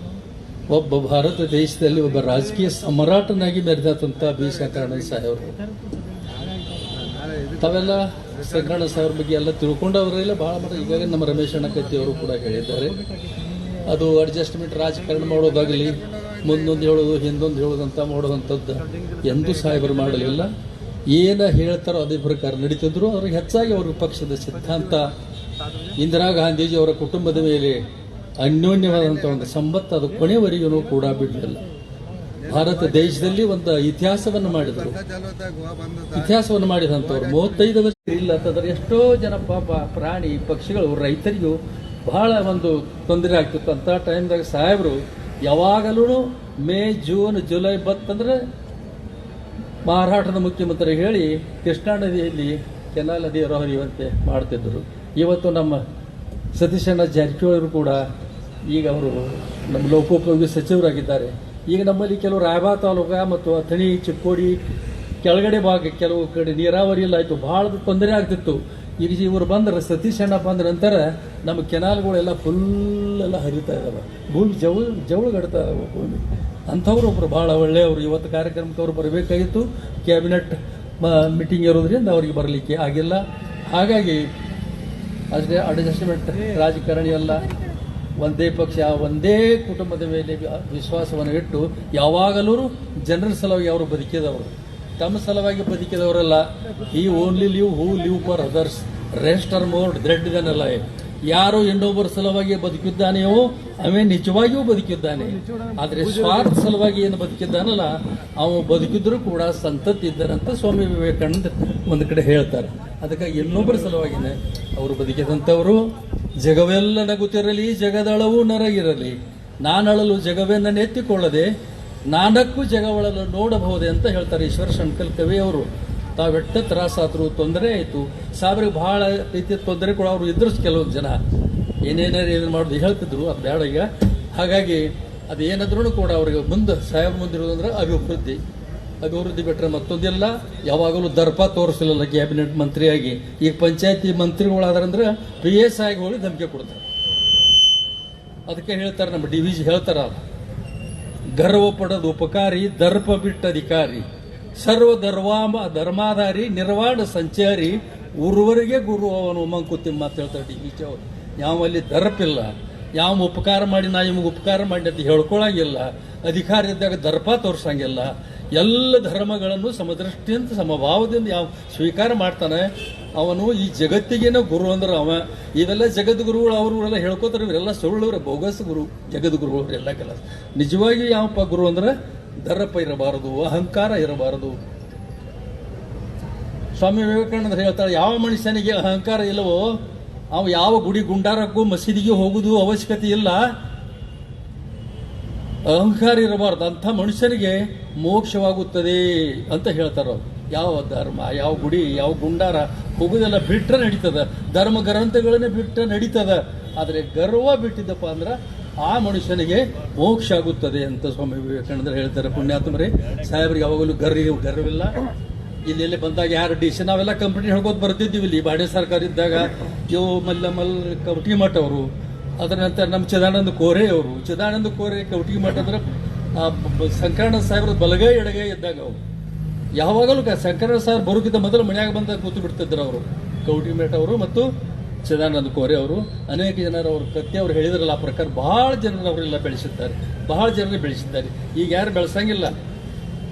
ಒಬ್ಬ ಭಾರತ ದೇಶದಲ್ಲಿ ಒಬ್ಬ ರಾಜಕೀಯ ಸಮ್ರಾಟನಾಗಿ ಮೆರೆದಂಥ ಬಿ ಶಂಕರಣ್ಣ ಸಾಹೇಬರು. ತಾವೆಲ್ಲ ಶಂಕರಣ್ಣ ಸಾಹೇಬ್ರ ಬಗ್ಗೆ ಎಲ್ಲ ತಿಳ್ಕೊಂಡವರೆಲ್ಲ ಭಾಳ ಭಾಳ ಈಗಾಗಲೇ ನಮ್ಮ ರಮೇಶ್ ಅಣ್ಣಕತ್ತಿ ಅವರು ಕೂಡ ಹೇಳಿದ್ದಾರೆ. ಅದು ಅಡ್ಜಸ್ಟ್ಮೆಂಟ್ ರಾಜಕಾರಣ ಮಾಡೋದಾಗಲಿ, ಮುಂದೊಂದು ಹೇಳೋದು ಹಿಂದೊಂದು ಹೇಳೋದು ಅಂತ ಮಾಡೋದಂಥದ್ದು ಎಂದೂ ಸಾಹೇಬರು ಮಾಡಲಿಲ್ಲ. ಏನು ಹೇಳ್ತಾರೋ ಅದೇ ಪ್ರಕಾರ ನಡೀತಿದ್ರು. ಅವ್ರಿಗೆ ಹೆಚ್ಚಾಗಿ ಅವ್ರ ಪಕ್ಷದ ಸಿದ್ಧಾಂತ, ಇಂದಿರಾ ಗಾಂಧೀಜಿ ಅವರ ಕುಟುಂಬದ ಮೇಲೆ ಅನ್ಯೋನ್ಯವಾದಂಥ ಒಂದು ಸಂಬತ್ತು ಅದು ಕೊನೆಯವರೆಗೂ ಕೂಡ ಬಿಡಲಿಲ್ಲ. ಭಾರತ ದೇಶದಲ್ಲಿ ಒಂದು ಇತಿಹಾಸವನ್ನು ಮಾಡಿದರು. ಇತಿಹಾಸವನ್ನು ಮಾಡಿದಂಥವ್ರು 35 ವರ್ಷ ಇಲ್ಲ ಅಂತಂದ್ರೆ ಎಷ್ಟೋ ಜನ ಪಾಪ ಪ್ರಾಣಿ ಪಕ್ಷಿಗಳು ರೈತರಿಗೂ ಬಹಳ ಒಂದು ತೊಂದರೆ ಆಗ್ತಿತ್ತು. ಅಂತ ಟೈಮ್ದಾಗ ಸಾಹೇಬರು ಯಾವಾಗಲೂ ಮೇ, ಜೂನ್, ಜುಲೈ ಬತ್ತಂದ್ರೆ ಮಹಾರಾಷ್ಟ್ರದ ಮುಖ್ಯಮಂತ್ರಿ ಹೇಳಿ ಕೃಷ್ಣಾ ನದಿಯಲ್ಲಿ ಕೆನಾಲ್ ನದಿ ಹರಿಯುವಂತೆ ಮಾಡ್ತಿದ್ದರು. ಇವತ್ತು ನಮ್ಮ ಸತೀಶಣ್ಣ ಜಾರಕಿಹೊಳಿ ಕೂಡ ಈಗ ಅವರು ನಮ್ಮ ಲೋಕೋಪಯೋಗಿ ಸಚಿವರಾಗಿದ್ದಾರೆ. ಈಗ ನಮ್ಮಲ್ಲಿ ಕೆಲವು ರಾಯಬಾಗ ತಾಲೂಕು ಮತ್ತು ಅಥಣಿ, ಚಿಕ್ಕೋಡಿ ಕೆಳಗಡೆ ಭಾಗ ಕೆಲವು ಕಡೆ ನೀರಾವರಿ ಇಲ್ಲ ಆಯಿತು, ಭಾಳ ತೊಂದರೆ ಆಗ್ತಿತ್ತು. ಈಗ ಇವರು ಬಂದ್ರೆ, ಸತೀಶಣ್ಣ ಬಂದ ನಂತರ ನಮ್ಮ ಕೆನಾಲ್ಗಳೆಲ್ಲ ಫುಲ್ಲೆಲ್ಲ ಹರಿತಾ ಇದ್ದಾವೆ, ಭೂಮಿ ಜವಳುಗಡ್ತಾ ಇದಾವೆ ಭೂಮಿ. ಅಂಥವ್ರು ಒಬ್ಬರು ಭಾಳ ಒಳ್ಳೆಯವರು. ಇವತ್ತು ಕಾರ್ಯಕ್ರಮಕ್ಕೆ ಅವರು ಬರಬೇಕಾಗಿತ್ತು, ಕ್ಯಾಬಿನೆಟ್ ಮೀಟಿಂಗ್ ಇರೋದ್ರಿಂದ ಅವರಿಗೆ ಬರಲಿಕ್ಕೆ ಆಗಿಲ್ಲ. ಹಾಗಾಗಿ ಅಷ್ಟೇ ಅಡ್ಜಸ್ಟ್ಮೆಂಟ್ ರಾಜಕಾರಣಿ ಅಲ್ಲ, ಒಂದೇ ಪಕ್ಷ ಒಂದೇ ಕುಟುಂಬದ ಮೇಲೆ ವಿಶ್ವಾಸವನ್ನು ಇಟ್ಟು ಯಾವಾಗಲೂ ಜನರ ಸಲುವಾಗಿ ಅವರು ಬದುಕಿದವರು, ತಮ್ಮ ಸಲುವಾಗಿ ಬದುಕಿದವರಲ್ಲ. ಈ only live who live for others, rest are more dead then alive. ಯಾರು ಇನ್ನೊಬ್ಬರ ಸಲುವಾಗಿ ಬದುಕಿದ್ದಾನೆಯೋ ಅವೇ ನಿಜವಾಗಿಯೂ ಬದುಕಿದ್ದಾನೆ. ಆದರೆ ಸ್ವಾರ್ಥ ಸಲುವಾಗಿ ಏನು ಬದುಕಿದ್ದಾನಲ್ಲ ಅವ ಬದುಕಿದ್ರು ಕೂಡ ಸಂತತಿ ಇದ್ದಾರಂತ ಸ್ವಾಮಿ ವಿವೇಕಾನಂದ ಒಂದು ಕಡೆ ಹೇಳ್ತಾರೆ. ಅದಕ್ಕಾಗಿ ಇನ್ನೊಬ್ಬರ ಸಲುವಾಗಿನೇ ಅವರು ಬದುಕಿದಂಥವರು. ಜಗವೆಲ್ಲ ನಗುತ್ತಿರಲಿ, ಜಗದಳವು ನರಗಿರಲಿ, ನಾನಳಲು ಜಗವೇ ಎತ್ತಿಕೊಳ್ಳದೆ ನಾನಕ್ಕೂ ಜಗವಳಲು ನೋಡಬಹುದೇ ಅಂತ ಹೇಳ್ತಾರೆ ಈಶ್ವರ ಶಂಕಲ್ ಕವಿ ಅವರು. ತಾವೆಟ್ಟ ತ್ರಾಸಾದ್ರು, ತೊಂದರೆ ಆಯಿತು, ಸಾಬ್ರಿಗೆ ಭಾಳ ರೀತಿಯ ತೊಂದರೆ ಕೂಡ ಅವರು ಇದ್ರು. ಕೆಲವೊಂದು ಜನ ಏನೇನು ಮಾಡೋದು ಹೇಳ್ತಿದ್ರು, ಅದು ಬೇಡ ಈಗ. ಹಾಗಾಗಿ ಅದು ಏನಾದ್ರೂ ಕೂಡ ಅವ್ರಿಗೆ ಮುಂದೆ ಸಾಹೇಬ್ ಮುಂದಿರೋದಂದ್ರೆ ಅಭಿವೃದ್ಧಿ ಬಿಟ್ಟರೆ ಮತ್ತೊಂದಿಲ್ಲ. ಯಾವಾಗಲೂ ದರ್ಪ ತೋರಿಸಲಿಲ್ಲ ಕ್ಯಾಬಿನೆಟ್ ಮಂತ್ರಿಯಾಗಿ. ಈಗ ಪಂಚಾಯತಿ ಮಂತ್ರಿಗಳಾದ್ರಂದ್ರೆ PS ಆಗಿ ಹೋಗಿ ಧಮಕಿ ಕೊಡ್ತಾರೆ. ಅದಕ್ಕೆ ಹೇಳ್ತಾರೆ, ನಮ್ಮ DVG ಹೇಳ್ತಾರ, ಗರ್ವ ಪಡೋದು ಉಪಕಾರಿ, ದರ್ಪ ಬಿಟ್ಟ ಅಧಿಕಾರಿ, ಸರ್ವ ಧರ್ಮಾಧಾರಿ, ನಿರ್ವಾಣ ಸಂಚಾರಿ, ಊರುವರೆಗೆ ಗುರು ಅವನು ಮಂಕುತಿಮ್ಮ ಅಂತ ಹೇಳ್ತಾರೆ DVG ಅವರು. ಯಾವಲ್ಲಿ ದರ್ಪಿಲ್ಲ, ಯಾವ ಉಪಕಾರ ಮಾಡಿ ನಾ ನಿಮಗೆ ಉಪಕಾರ ಮಾಡಿ ಅಂತ ಹೇಳ್ಕೊಳಂಗಿಲ್ಲ, ಅಧಿಕಾರ ಇದ್ದಾಗ ದರ್ಪ ತೋರ್ಸಂಗಿಲ್ಲ. ಎಲ್ಲ ಧರ್ಮಗಳನ್ನು ಸಮದೃಷ್ಟಿಯಿಂದ ಸಮಭಾವದಿಂದ ಯಾವ ಸ್ವೀಕಾರ ಮಾಡ್ತಾನೆ ಅವನು ಈ ಜಗತ್ತಿಗೇನೋ ಗುರು ಅಂದ್ರೆ ಅವ. ಇವೆಲ್ಲ ಜಗದ್ಗುರುಗಳು ಅವರೆಲ್ಲ ಹೇಳ್ಕೋತಾರೆ, ಇವರೆಲ್ಲ ಸುಳ್ಳುವ್ರೆ, ಬೋಗಸ್ ಗುರು ಜಗದ್ಗುರುಗಳು ಎಲ್ಲ ಕೆಲಸ. ನಿಜವಾಗಿ ಯಾವಪ್ಪ ಗುರು ಅಂದ್ರೆ ದರ್ಪ ಇರಬಾರದು, ಅಹಂಕಾರ ಇರಬಾರದು. ಸ್ವಾಮಿ ವಿವೇಕಾನಂದ ಹೇಳ್ತಾರೆ, ಯಾವ ಮನುಷ್ಯನಿಗೆ ಅಹಂಕಾರ ಇಲ್ಲವೋ ಅವ ಯಾವ ಗುಡಿ ಗುಂಡಾರಕ್ಕೂ ಮಸೀದಿಗೆ ಹೋಗುವುದು ಅವಶ್ಯಕತೆ ಇಲ್ಲ. ಅಹಂಕಾರ ಇರಬಾರ್ದು, ಅಂಥ ಮನುಷ್ಯನಿಗೆ ಮೋಕ್ಷವಾಗುತ್ತದೆ ಅಂತ ಹೇಳ್ತಾರೆ. ಯಾವ ಧರ್ಮ, ಯಾವ ಗುಡಿ, ಯಾವ ಗುಂಡಾರ ಹೋಗುದೆಲ್ಲ ಬಿಟ್ಟರೆ ನಡೀತದ, ಧರ್ಮ ಗ್ರಂಥಗಳನ್ನೇ ಬಿಟ್ಟರೆ ನಡೀತದ. ಆದರೆ ಗರ್ವ ಬಿಟ್ಟಿದ್ದಪ್ಪ ಅಂದ್ರೆ ಆ ಮನುಷ್ಯನಿಗೆ ಮೋಕ್ಷ ಆಗುತ್ತದೆ ಅಂತ ಸ್ವಾಮಿ ವಿವೇಕಾನಂದರು ಹೇಳ್ತಾರೆ. ಪುಣ್ಯಾತ್ಮರೇ, ಸಾಹೇಬ್ರಿಗೆ ಯಾವಾಗಲೂ ಗರ್ವಿಲ್ಲ. ಇಲ್ಲಿ ಬಂದಾಗ ಯಾರು ಡಿಸಿ ನಾವೆಲ್ಲ ಕಂಪ್ನಿ ಹೇಳ್ಕೋತ ಬರ್ತಿದ್ದೀವಿ ಇಲ್ಲಿ ಬಾಡೆ ಸರ್ಕಾರ ಇದ್ದಾಗ. ಇವು ಮಲ್ಲಮಲ್ ಕವಟಿಮಠ ಅವರು, ಅದರ ನಂತರ ನಮ್ಮ ಚಿದಾನಂದ ಕೋರೆ ಅವರು. ಚಿದಾನಂದ ಕೋರೆ ಕವಟಿಮಠ ಅಂದ್ರೆ ಶಂಕರಣ್ಣ ಸಾಹೇಬ್ರ ಬಲಗೈ ಎಡಗೈ ಇದ್ದಾಗ ಅವರು ಯಾವಾಗಲೂ ಶಂಕರಣ್ಣ ಸಾಹೇಬ್ ಬರೋಕ್ಕಿಂತ ಮೊದಲು ಮನ್ಯಾಗ ಬಂದಾಗ ಕೂತು ಬಿಡ್ತಿದ್ರು ಅವರು. ಕವಟಿಮಠ ಅವರು ಮತ್ತು ಚಿದಾನಂದ ಕೋರೆ ಅವರು. ಅನೇಕ ಜನರು ಅವ್ರ ಕತ್ತಿ ಅವ್ರು ಹೇಳಿದ್ರಲ್ಲ ಆ ಪ್ರಕಾರ ಭಾಳ ಜನರು ಅವರೆಲ್ಲ ಬೆಳೆಸಿದ್ದಾರೆ, ಬಹಳ ಜನರೇ ಬೆಳೆಸಿದ್ದಾರೆ. ಈಗ ಯಾರು ಬೆಳೆಸಂಗಿಲ್ಲ.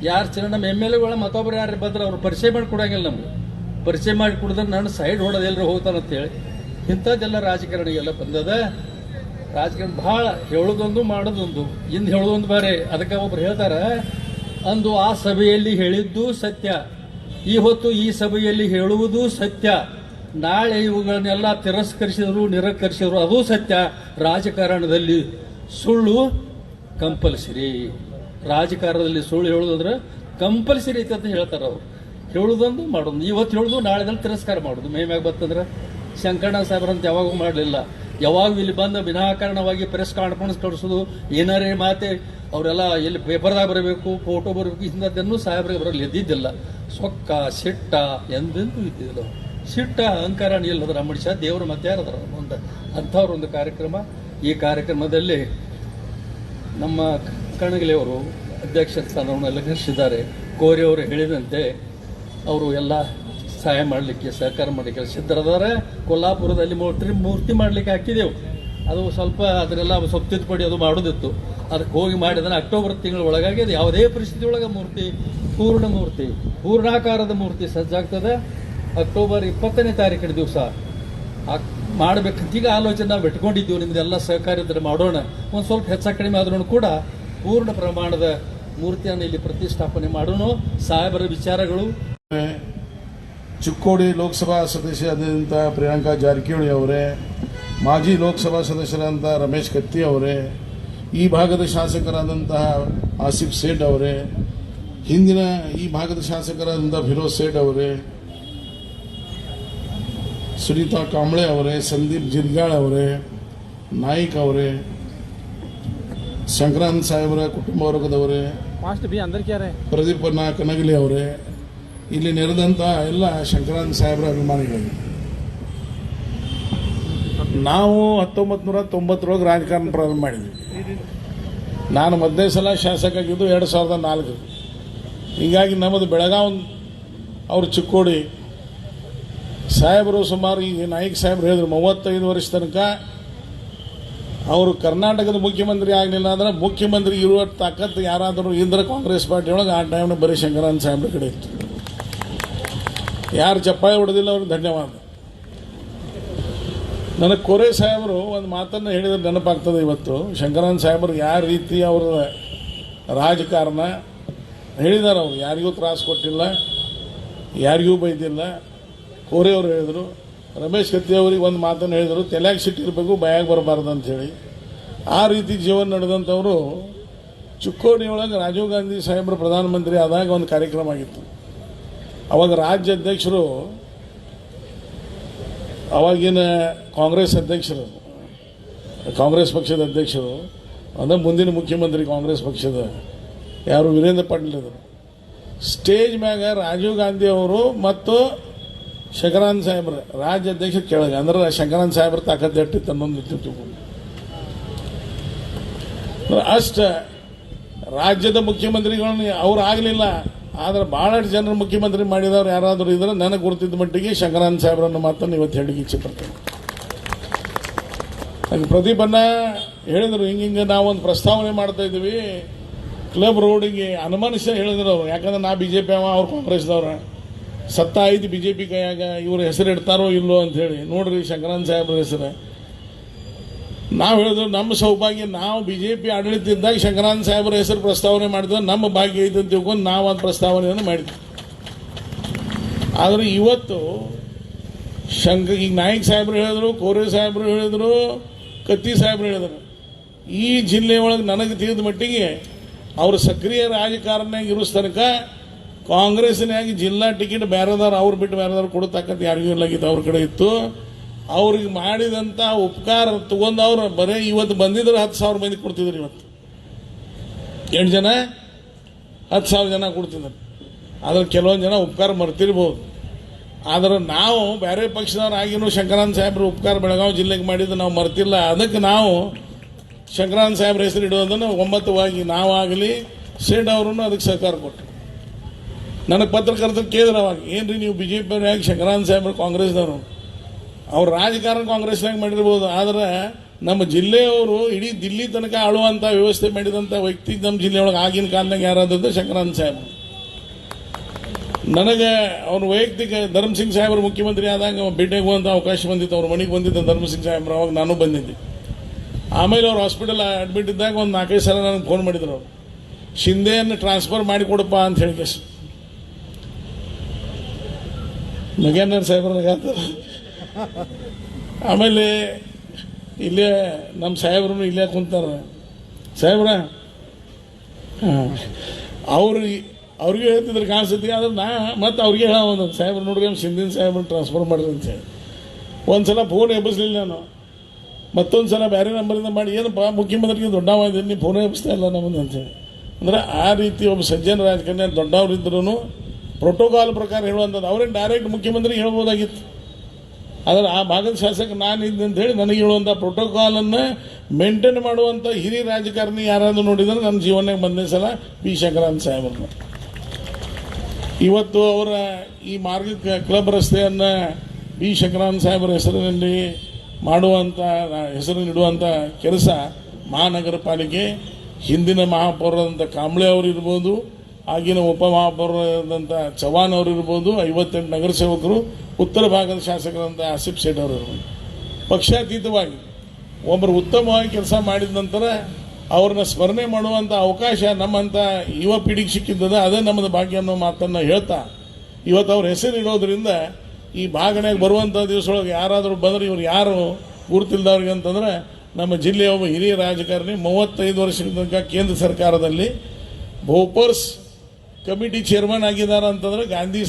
ಯಾರು ನಮ್ಮ MLAಗಳ ಮತ್ತೊಬ್ಬರು ಯಾರು ಬಂದ್ರೆ ಅವ್ರು ಪರಿಚಯ ಮಾಡಿ ಕೊಡಂಗಿಲ್ಲ. ನಮ್ಗೆ ಪರಿಚಯ ಮಾಡಿ ಕೊಡಿದ್ರೆ ನಾನು ಸೈಡ್ ಹೊಡೋದು ಎಲ್ಲರೂ ಹೋಗ್ತಾನಂತೇಳಿ ಇಂಥದ್ದೆಲ್ಲ ರಾಜಕಾರಣಿಗೆಲ್ಲ ಬಂದದ. ರಾಜಕಾರಣ ಭಾಳ ಹೇಳೋದೊಂದು ಮಾಡೋದೊಂದು, ಇಂದು ಹೇಳೋದೊಂದು ಬೇರೆ. ಅದಕ್ಕೆ ಒಬ್ರು ಹೇಳ್ತಾರೆ, ಅಂದು ಆ ಸಭೆಯಲ್ಲಿ ಹೇಳಿದ್ದು ಸತ್ಯ, ಈ ಹೊತ್ತು ಈ ಸಭೆಯಲ್ಲಿ ಹೇಳುವುದು ಸತ್ಯ, ನಾಳೆ ಇವುಗಳನ್ನೆಲ್ಲ ತಿರಸ್ಕರಿಸಿದ್ರು ನಿರಾಕರಿಸಿದ್ರು ಅದು ಸತ್ಯ. ರಾಜಕಾರಣದಲ್ಲಿ ಸುಳ್ಳು ಕಂಪಲ್ಸರಿ. ರಾಜಕಾರಣದಲ್ಲಿ ಸುಳ್ಳು ಹೇಳೋದಂದ್ರೆ ಕಂಪಲ್ಸರಿ ಐತೆ ಅಂತ ಹೇಳ್ತಾರೆ ಅವರು. ಹೇಳೋದೊಂದು ಮಾಡೋದು, ಇವತ್ತು ಹೇಳೋದು ನಾಳೆದಲ್ಲಿ ತಿರಸ್ಕಾರ ಮಾಡೋದು. ಮೇಮ್ಯಾಗ ಬರ್ತಂದ್ರೆ ಶಂಕರಣ್ಣ ಸಾಹೇಬ್ರಂತ ಯಾವಾಗೂ ಮಾಡಲಿಲ್ಲ. ಯಾವಾಗ ಇಲ್ಲಿ ಬಂದು ವಿನಾಕಾರಣವಾಗಿ ಪ್ರೆಸ್ ಕಾನ್ಫರೆನ್ಸ್ ಕಳಿಸೋದು, ಏನಾರೇ ಮಾತೆ ಅವರೆಲ್ಲ ಎಲ್ಲಿ ಪೇಪರ್ದಾಗ ಬರಬೇಕು, ಫೋಟೋ ಬರಬೇಕು, ಇಂಥದ್ದನ್ನು ಸಾಹೇಬ್ರಿಗೆ ಬರಲಿ ಎದ್ದಿದ್ದಿಲ್ಲ. ಸೊಕ್ಕ ಸಿಟ್ಟ ಎಂದೆಂದೂ ಇದ್ದಿದ್ದಿಲ್ಲ. ಸಿಟ್ಟ ಅಹಂಕಾರ ನಿಲ್ಲದ್ರ ಮನುಷ್ಯ ದೇವರು ಮತ್ತೆ ಯಾರದ್ರ ಮುಂದೆ ಅಂಥವ್ರ ಒಂದು ಕಾರ್ಯಕ್ರಮ. ಈ ಕಾರ್ಯಕ್ರಮದಲ್ಲಿ ನಮ್ಮ ಕಣಗಲಿಯವರು ಅಧ್ಯಕ್ಷ ಸ್ಥಾನವನ್ನು ಅಲಂಕರಿಸಿದ್ದಾರೆ. ಕೋರಿ ಅವರು ಹೇಳಿದಂತೆ ಅವರು ಎಲ್ಲ ಸಹಾಯ ಮಾಡಲಿಕ್ಕೆ, ಸಹಕಾರ ಮಾಡಲಿಕ್ಕೆ ಸಿದ್ಧರಿದ್ದಾರೆ. ಕೊಲ್ಲಾಪುರದಲ್ಲಿ ಮೂರ್ತಿ ಮಾಡಲಿಕ್ಕೆ ಹಾಕಿದೆವು. ಅದು ಸ್ವಲ್ಪ ಅದನ್ನೆಲ್ಲ ಸ್ವಲ್ಪ ತಿದ್ದುಪಡಿ ಅದು ಮಾಡೋದಿತ್ತು. ಅದಕ್ಕೆ ಹೋಗಿ ಮಾಡಿದ್ರೆ ಅಕ್ಟೋಬರ್ ತಿಂಗಳ ಒಳಗಾಗಿ ಅದು ಯಾವುದೇ ಪರಿಸ್ಥಿತಿ ಒಳಗೆ ಮೂರ್ತಿ, ಪೂರ್ಣಾಕಾರದ ಮೂರ್ತಿ ಸಜ್ಜಾಗ್ತದೆ. ಅಕ್ಟೋಬರ್ 20ನೇ ತಾರೀಕಿನ ದಿವಸ ಮಾಡಬೇಕಂತ ಈಗ ಆಲೋಚನೆ ನಾವು ಇಟ್ಕೊಂಡಿದ್ದೀವಿ. ನಿಮ್ಮದೆಲ್ಲ ಸಹಕಾರ ಇದ್ದರೆ ಮಾಡೋಣ. ಒಂದು ಸ್ವಲ್ಪ ಹೆಚ್ಚ ಕಡಿಮೆ ಆದ್ರೂ ಕೂಡ ಪೂರ್ಣ ಪ್ರಮಾಣದ ಮೂರ್ತಿಯನ್ನು ಇಲ್ಲಿ ಪ್ರತಿಷ್ಠಾಪನೆ ಮಾಡೋಣ. ಸಾಹೇಬರ ವಿಚಾರಗಳು. ಚಿಕ್ಕೋಡಿ ಲೋಕಸಭಾ ಸದಸ್ಯರಾದಂಥ ಪ್ರಿಯಾಂಕಾ ಜಾರಕಿಹೊಳಿ ಅವರೇ, ಮಾಜಿ ಲೋಕಸಭಾ ಸದಸ್ಯರಾದಂಥ ರಮೇಶ್ ಕತ್ತಿ ಅವರೇ, ಈ ಭಾಗದ ಶಾಸಕರಾದಂತಹ ಆಸಿಫ್ ಸೇಠ್ ಅವರೇ, ಹಿಂದಿನ ಈ ಭಾಗದ ಶಾಸಕರಾದಂಥ ಫಿರೋಜ್ ಸೇಠ್ ಅವರೇ, ಸುನೀತಾ ಕಾಂಬ್ಳೆ ಅವರೇ, ಸಂದೀಪ್ ಜಿರ್ಗಾಳ್ ಅವರೇ, ನಾಯ್ಕ್ ಅವರೇ, ಸಂಕ್ರಾಂತ್ ಸಾಹೇಬರ ಕುಟುಂಬ ವರ್ಗದವರೇ, ಪ್ರದೀಪ್ ಕನಗಲಿ ಅವರೇ, ಇಲ್ಲಿ ನೆರೆದಂಥ ಎಲ್ಲ ಸಂಕ್ರಾಂತ್ ಸಾಹೇಬರ ಅಭಿಮಾನಿಗಳಿಗೆ, ನಾವು 1990 ರಾಜಕಾರಣ ಪ್ರಾರಂಭ ಮಾಡಿದ್ವಿ. ನಾನು ಮೊದಲನೇ ಸಲ ಶಾಸಕ ಆಗಿದ್ದು 2004. ಹೀಗಾಗಿ ನಮ್ಮದು ಬೆಳಗಾವಿ, ಅವರು ಚಿಕ್ಕೋಡಿ. ಸಾಹೇಬರು ಸುಮಾರು ಈಗ ನಾಯ್ಕ ಸಾಹೇಬ್ರು ಹೇಳಿದ್ರು 35 ವರ್ಷ ತನಕ ಅವರು ಕರ್ನಾಟಕದ ಮುಖ್ಯಮಂತ್ರಿ ಆಗಲಿಲ್ಲ ಅಂದ್ರೆ ಮುಖ್ಯಮಂತ್ರಿ ಇರುವ ತಾಕತ್ತು ಯಾರಾದರೂ ಇದ್ರೆ ಕಾಂಗ್ರೆಸ್ ಪಾರ್ಟಿ ಒಳಗೆ ಆ ಟೈಮ್ನ ಬರೀ ಶಂಕರಾನಂದ ಸಾಹೇಬ್ರ ಕಡೆ ಇತ್ತು. ಯಾರು ಚಪ್ಪಾಳೆ ಹೊಡೆದಿಲ್ಲ ಅವ್ರಿಗೆ ಧನ್ಯವಾದ. ನನಗೆ ಕೋರೆ ಸಾಹೇಬರು ಒಂದು ಮಾತನ್ನು ಹೇಳಿದ್ರೆ ನೆನಪಾಗ್ತದೆ ಇವತ್ತು. ಶಂಕರಾನಂದ ಸಾಹೇಬರು ಯಾವ ರೀತಿ ಅವರ ರಾಜಕಾರಣ ಹೇಳಿದ್ದಾರೆ. ಅವರು ಯಾರಿಗೂ ತ್ರಾಸು ಕೊಟ್ಟಿಲ್ಲ, ಯಾರಿಗೂ ಬೈದಿಲ್ಲ. ಕೋರೆ ಅವರು ಹೇಳಿದರು. ರಮೇಶ್ ಕತ್ತಿ ಅವ್ರಿಗೆ ಒಂದು ಮಾತನ್ನು ಹೇಳಿದರು, ತಲೆಯಾಗ ಸಿಟ್ಟಿರಬೇಕು, ಬಾಯಾಗ ಬರಬಾರ್ದು ಅಂಥೇಳಿ. ಆ ರೀತಿ ಜೀವನ ನಡೆದಂಥವರು. ಚಿಕ್ಕೋಡಿಯೊಳಗೆ ರಾಜೀವ್ ಗಾಂಧಿ ಸಾಹೇಬರು ಪ್ರಧಾನಮಂತ್ರಿ ಆದಾಗ ಒಂದು ಕಾರ್ಯಕ್ರಮ ಆಗಿತ್ತು. ಅವಾಗ ರಾಜ್ಯ ಅಧ್ಯಕ್ಷರು, ಅವಾಗಿನ ಕಾಂಗ್ರೆಸ್ ಅಧ್ಯಕ್ಷರು, ಕಾಂಗ್ರೆಸ್ ಪಕ್ಷದ ಅಧ್ಯಕ್ಷರು, ಅಂದರೆ ಮುಂದಿನ ಮುಖ್ಯಮಂತ್ರಿ ಕಾಂಗ್ರೆಸ್ ಪಕ್ಷದ ಯಾರು ವೀರೇಂದ್ರ ಪಾಟೀಲ್ ಇದ್ದರು. ಸ್ಟೇಜ್ ಮ್ಯಾಗ ರಾಜೀವ್ ಗಾಂಧಿ ಅವರು ಮತ್ತು ಶಂಕರಾನಂದ ಸಾಹೇಬ್ರ ರಾಜ್ಯ ಅಧ್ಯಕ್ಷರು ಕೆಳಗೆ, ಅಂದ್ರೆ ಶಂಕರಾನಂದ ಸಾಹೇಬ್ರ ತಾಕತ್ತು ಎಟ್ಟಿತ್ತು ಅನ್ನೊಂದು ಅಷ್ಟ ರಾಜ್ಯದ ಮುಖ್ಯಮಂತ್ರಿಗಳನ್ನ ಅವ್ರು ಆಗಲಿಲ್ಲ. ಆದರೆ ಭಾಳಷ್ಟು ಜನರು ಮುಖ್ಯಮಂತ್ರಿ ಮಾಡಿದವ್ರು ಯಾರಾದರೂ ಇದ್ರೆ ನನಗೆ ಗುರುತಿದ್ದ ಮಟ್ಟಿಗೆ ಶಂಕರಾನಂದ ಸಾಹೇಬ್ರನ್ನ ಮಾತನ್ನು ಇವತ್ತು ಹೇಳಿಕ್ಕೆ ಇಚ್ಛೆ ಪಡ್ತೇನೆ. ಹಾಗೆ ಪ್ರದೀಪನ್ನ ಹೇಳಿದರು, ಹಿಂಗೆ ನಾವೊಂದು ಪ್ರಸ್ತಾವನೆ ಮಾಡ್ತಾ ಇದ್ದೀವಿ ಕ್ಲಬ್ ರೋಡಿಗೆ. ಅನುಮಾನಿಸ ಹೇಳಿದ್ರು ಅವರು, ಯಾಕಂದ್ರೆ ನಾ BJP ಅವ್ರು ಕಾಂಗ್ರೆಸ್ದವ್ರ, ಸತ್ತ ಐದು BJP ಕೈಯಾಗ ಇವ್ರ ಹೆಸರು ಇಡ್ತಾರೋ ಇಲ್ಲೋ ಅಂಥೇಳಿ. ನೋಡ್ರಿ ಶಂಕರಾನಂದ ಸಾಹೇಬ್ರ ಹೆಸರು. ನಾವು ಹೇಳಿದ್ರು ನಮ್ಮ ಸೌಭಾಗ್ಯ, ನಾವು BJP ಆಡಳಿತ ಇದ್ದಾಗ ಶಂಕರಾನಂದ ಸಾಹೇಬ್ರ ಹೆಸರು ಪ್ರಸ್ತಾವನೆ ಮಾಡಿದ್ವಿ, ನಮ್ಮ ಭಾಗ್ಯ ಐತೆ ಅಂತ ತಿಳ್ಕೊಂಡು ನಾವು ಒಂದು ಪ್ರಸ್ತಾವನೆಯನ್ನು ಮಾಡಿದ್ವಿ. ಆದರೆ ಇವತ್ತು ಈಗ ನಾಯ್ಕ ಸಾಹೇಬ್ರು ಹೇಳಿದ್ರು, ಕೋರೆ ಸಾಹೇಬ್ರು ಹೇಳಿದ್ರು, ಕತ್ತಿ ಸಾಹೇಬ್ರು ಹೇಳಿದ್ರು. ಈ ಜಿಲ್ಲೆ ಒಳಗೆ ನನಗೆ ತಿಳಿದ ಮಟ್ಟಿಗೆ ಅವರು ಸಕ್ರಿಯ ರಾಜಕಾರಣಿಯಾಗಿ ಇರೋ ತನಕ ಕಾಂಗ್ರೆಸ್ನಾಗಿ ಜಿಲ್ಲಾ ಟಿಕೆಟ್ ಬೇರೆದವ್ರು ಅವ್ರು ಬಿಟ್ಟು ಬೇರೆದವ್ರು ಕೊಡತಕ್ಕಂಥ ಯಾರಿಗೂ ಇಲ್ಲಾಗಿತ್ತು, ಅವ್ರ ಕಡೆ ಇತ್ತು. ಅವ್ರಿಗೆ ಮಾಡಿದಂಥ ಉಪಕಾರ ತಗೊಂಡು ಅವ್ರು ಬರೀ ಇವತ್ತು ಬಂದಿದ್ರು 10,000 ಮಂದಿ ಕೊಡ್ತಿದ್ರು. ಇವತ್ತು 8 ಜನ 10,000 ಜನ ಕೊಡ್ತಿದ್ರು. ಆದ್ರೆ ಕೆಲವೊಂದು ಜನ ಉಪಕಾರ ಮರ್ತಿರ್ಬೋದು. ಆದರೆ ನಾವು ಬೇರೆ ಪಕ್ಷದವರಾಗಿನೂ ಶಂಕರಾನಂದ ಸಾಹೇಬ್ರ ಉಪಕಾರ ಬೆಳಗಾವಿ ಜಿಲ್ಲೆಗೆ ಮಾಡಿದ್ದು ನಾವು ಮರ್ತಿಲ್ಲ. ಅದಕ್ಕೆ ನಾವು ಶಂಕರಾನಂದ ಸಾಹೇಬ್ರ ಹೆಸರು ಇಡೋದನ್ನು ಒಮ್ಮತವಾಗಿ ನಾವಾಗಲಿ ಸೇಡ್ ಅವರು ಅದಕ್ಕೆ ಸಹಕಾರ ಕೊಟ್ಟರು. ನನಗೆ ಪತ್ರಕರ್ತರು ಕೇಳಿದ್ರು ಅವಾಗ, ಏನ್ರಿ ನೀವು BJP ಯಾಕೆ ಶಂಕರಾನಂದ ಸಾಹೇಬ್ರು ಕಾಂಗ್ರೆಸ್ದವರು, ಅವ್ರು ರಾಜಕಾರಣ ಕಾಂಗ್ರೆಸ್ನಾಗ ಮಾಡಿರ್ಬೋದು, ಆದರೆ ನಮ್ಮ ಜಿಲ್ಲೆಯವರು ಇಡೀ ದಿಲ್ಲಿ ತನಕ ಆಳುವಂಥ ವ್ಯವಸ್ಥೆ ಮಾಡಿದಂಥ ವ್ಯಕ್ತಿ ನಮ್ಮ ಜಿಲ್ಲೆಯೊಳಗೆ ಆಗಿನ ಕಾಲದಾಗ ಯಾರಾದದ್ದು ಶಂಕರಾನಂದ ಸಾಹೇಬ್ರು. ನನಗೆ ಅವ್ರ ವೈಯಕ್ತಿಕ ಧರ್ಮಸಿಂಗ್ ಸಾಹೇಬ್ರು ಮುಖ್ಯಮಂತ್ರಿ ಆದಾಗ ಭೇಟಿಗೆ ಹೋಗುವಂಥ ಅವಕಾಶ ಬಂದಿತ್ತು. ಅವ್ರ ಮನೆಗೆ ಬಂದಿದ್ದ ಧರ್ಮಸಿಂಗ್ ಸಾಹೇಬ್ರು, ಅವಾಗ ನಾನು ಬಂದಿದ್ದೆ. ಆಮೇಲೆ ಅವ್ರು ಹಾಸ್ಪಿಟಲ್ ಅಡ್ಮಿಟ್ ಇದ್ದಾಗ ಒಂದು 4-5 ಸಲ ನನಗೆ ಫೋನ್ ಮಾಡಿದ್ರು. ಅವರು ಶಿಂದೆಯನ್ನು ಟ್ರಾನ್ಸ್ಫರ್ ಮಾಡಿಕೊಡಪ್ಪ ಅಂತ ಹೇಳಿ ಕೇಸು ನಗೇಂದ್ರ ಸಾಹೇಬ್ರಾಗ್ತಾರೆ. ಆಮೇಲೆ ಇಲ್ಲೇ ನಮ್ಮ ಸಾಹೇಬ್ರು ಇಲ್ಲೇ ಕುಂತಾರೆ. ಸಾಹೇಬ್ರ ಅವ್ರಿಗೆ ಹೇಳ್ತಿದ್ರು ಕಾಣಿಸುತ್ತೆ. ಆದ್ರೆ ಮತ್ತೆ ಅವ್ರಿಗೆ ಹೇಳೋದು, ಸಾಹೇಬ್ರು ನೋಡ್ರಿ ಶಿಂದಿನ ಸಾಹೇಬ್ರು ಟ್ರಾನ್ಸ್ಫರ್ ಮಾಡ್ರಿ ಅಂತ ಹೇಳಿ. ಒಂದು ಸಲ ಫೋನ್ ಎಬ್ಬಿಸ್ಲಿಲ್ಲ ನಾನು. ಮತ್ತೊಂದು ಸಲ ಬೇರೆ ನಂಬರಿಂದ ಮಾಡಿ ಏನಪ್ಪ ಮುಖ್ಯಮಂತ್ರಿಗೆ ದೊಡ್ಡವ ಇದ್ದೀನಿ ನೀವು ಫೋನೇ ಎಬ್ಬಿಸ್ತಾ ಇಲ್ಲ ನಮ್ಮದು ಅಂತೇಳಿ. ಅಂದರೆ ಆ ರೀತಿ ಒಬ್ಬ ಸಜ್ಜನ ರಾಜಕಾರಣಿ ದೊಡ್ಡವರಿದ್ರೂ ಪ್ರೋಟೋಕಾಲ್ ಪ್ರಕಾರ ಹೇಳುವಂಥದ್ದು ಅವರೇನು ಡೈರೆಕ್ಟ್ ಮುಖ್ಯಮಂತ್ರಿಗೆ ಹೇಳ್ಬೋದಾಗಿತ್ತು. ಆದರೆ ಆ ಭಾಗದ ಶಾಸಕ ನಾನು ಇದ್ದೆ ಅಂತ ಹೇಳಿ ನನಗೆ ಹೇಳುವಂಥ ಪ್ರೋಟೋಕಾಲನ್ನು ಮೇಂಟೈನ್ ಮಾಡುವಂಥ ಹಿರಿಯ ರಾಜಕಾರಣಿ ಯಾರಾದರೂ ನೋಡಿದರೆ ನನ್ನ ಜೀವನಕ್ಕೆ ಬಂದೇ ಸಲ ಬಿ ಶಂಕರಾನಂದ ಸಾಹೇಬ್ರನ್ನ. ಇವತ್ತು ಅವರ ಈ ಮಾರ್ಗ ಕ್ಲಬ್ ರಸ್ತೆಯನ್ನು ಬಿ ಶಂಕರಾನಂದ ಸಾಹೇಬರ ಹೆಸರಿನಲ್ಲಿ ಮಾಡುವಂಥ ಹೆಸರು ನೀಡುವಂಥ ಕೆಲಸ ಮಹಾನಗರ ಪಾಲಿಕೆ ಹಿಂದಿನ ಮಹಾಪೌರದಂಥ ಕಾಂಬ್ಳೆ ಅವರು ಇರ್ಬೋದು, ಆಗಿನ ಉಪಮಹಾಪೌರದಂಥ ಚವಾನ್ ಅವರು ಇರ್ಬೋದು, 58 ನಗರಸೇವಕರು, ಉತ್ತರ ಭಾಗದ ಶಾಸಕರಂಥ ಆಸಿಫ್ ಸೇಠ್ ಅವರು ಇರ್ಬೋದು. ಪಕ್ಷಾತೀತವಾಗಿ ಒಬ್ಬರು ಉತ್ತಮವಾಗಿ ಕೆಲಸ ಮಾಡಿದ ನಂತರ ಅವ್ರನ್ನ ಸ್ಮರಣೆ ಮಾಡುವಂಥ ಅವಕಾಶ ನಮ್ಮಂಥ ಯುವ ಪೀಳಿಗೆ ಸಿಕ್ಕಿದ್ದದ, ಅದೇ ನಮ್ಮದು ಭಾಗ್ಯ ಅನ್ನೋ ಮಾತನ್ನು ಹೇಳ್ತಾ ಇವತ್ತು ಅವ್ರ ಹೆಸರು ಇಡೋದ್ರಿಂದ ಈ ಭಾಗನಾಗ ಬರುವಂಥ ದಿವಸದೊಳಗೆ ಯಾರಾದರೂ ಬಂದರೆ ಇವ್ರು ಯಾರು ಗುರುತಿಲ್ದವ್ರಿಗೆ ಅಂತಂದ್ರೆ ನಮ್ಮ ಜಿಲ್ಲೆಯ ಒಬ್ಬ ಹಿರಿಯ ರಾಜಕಾರಣಿ 35 ವರ್ಷದ ತನಕ ಕೇಂದ್ರ ಸರ್ಕಾರದಲ್ಲಿ ಬೋಪರ್ಸ್ ಕಮಿಟಿ ಚೇರ್ಮನ್ ಆಗಿದ್ದಾರೆ ಅಂತಂದ್ರೆ ಗಾಂಧಿ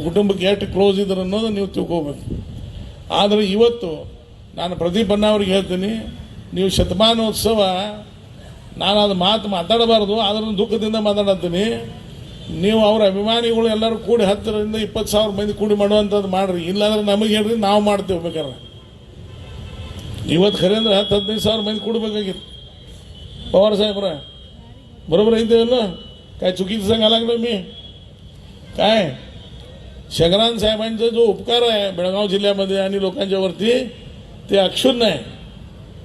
ಕುಟುಂಬಕ್ಕೆ ಎಷ್ಟು ಕ್ಲೋಸ್ ಇದ್ದಾರೆ ಅನ್ನೋದು ನೀವು ತಿಳ್ಕೋಬೇಕು. ಆದರೆ ಇವತ್ತು ನಾನು ಪ್ರದೀಪ್ ಅಣ್ಣ ಅವ್ರಿಗೆ ಹೇಳ್ತೀನಿ, ನೀವು ಶತಮಾನೋತ್ಸವ ನಾನು ಅದು ಮಾತಾಡಬಾರ್ದು, ಅದನ್ನು ದುಃಖದಿಂದ ಮಾತಾಡತ್ತೀನಿ. ನೀವು ಅವರ ಅಭಿಮಾನಿಗಳು ಎಲ್ಲರೂ ಕೂಡಿ 10,000 to 20,000 ಮಂದಿ ಕೂಡಿ ಮಾಡುವಂಥದ್ದು ಮಾಡ್ರಿ, ಇಲ್ಲಾಂದ್ರೆ ನಮಗೆ ಹೇಳ್ರಿ ನಾವು ಮಾಡ್ತೇವೆ ಬೇಕಾದ್ರೆ. ಇವತ್ತು ಖರೆ ಅಂದ್ರೆ 10-15,000 ಮಂದಿ ಕೂಡಬೇಕಾಗಿತ್ತು. पवार साहेबरा बरोबर आहे ते काय चुकीचं सांगायला लागलो मी काय. शंकरानंद साहेबांचा जो उपकार आहे बेळगाव जिल्ह्यामध्ये आणि लोकांच्यावरती ते अक्षुण्ण आहे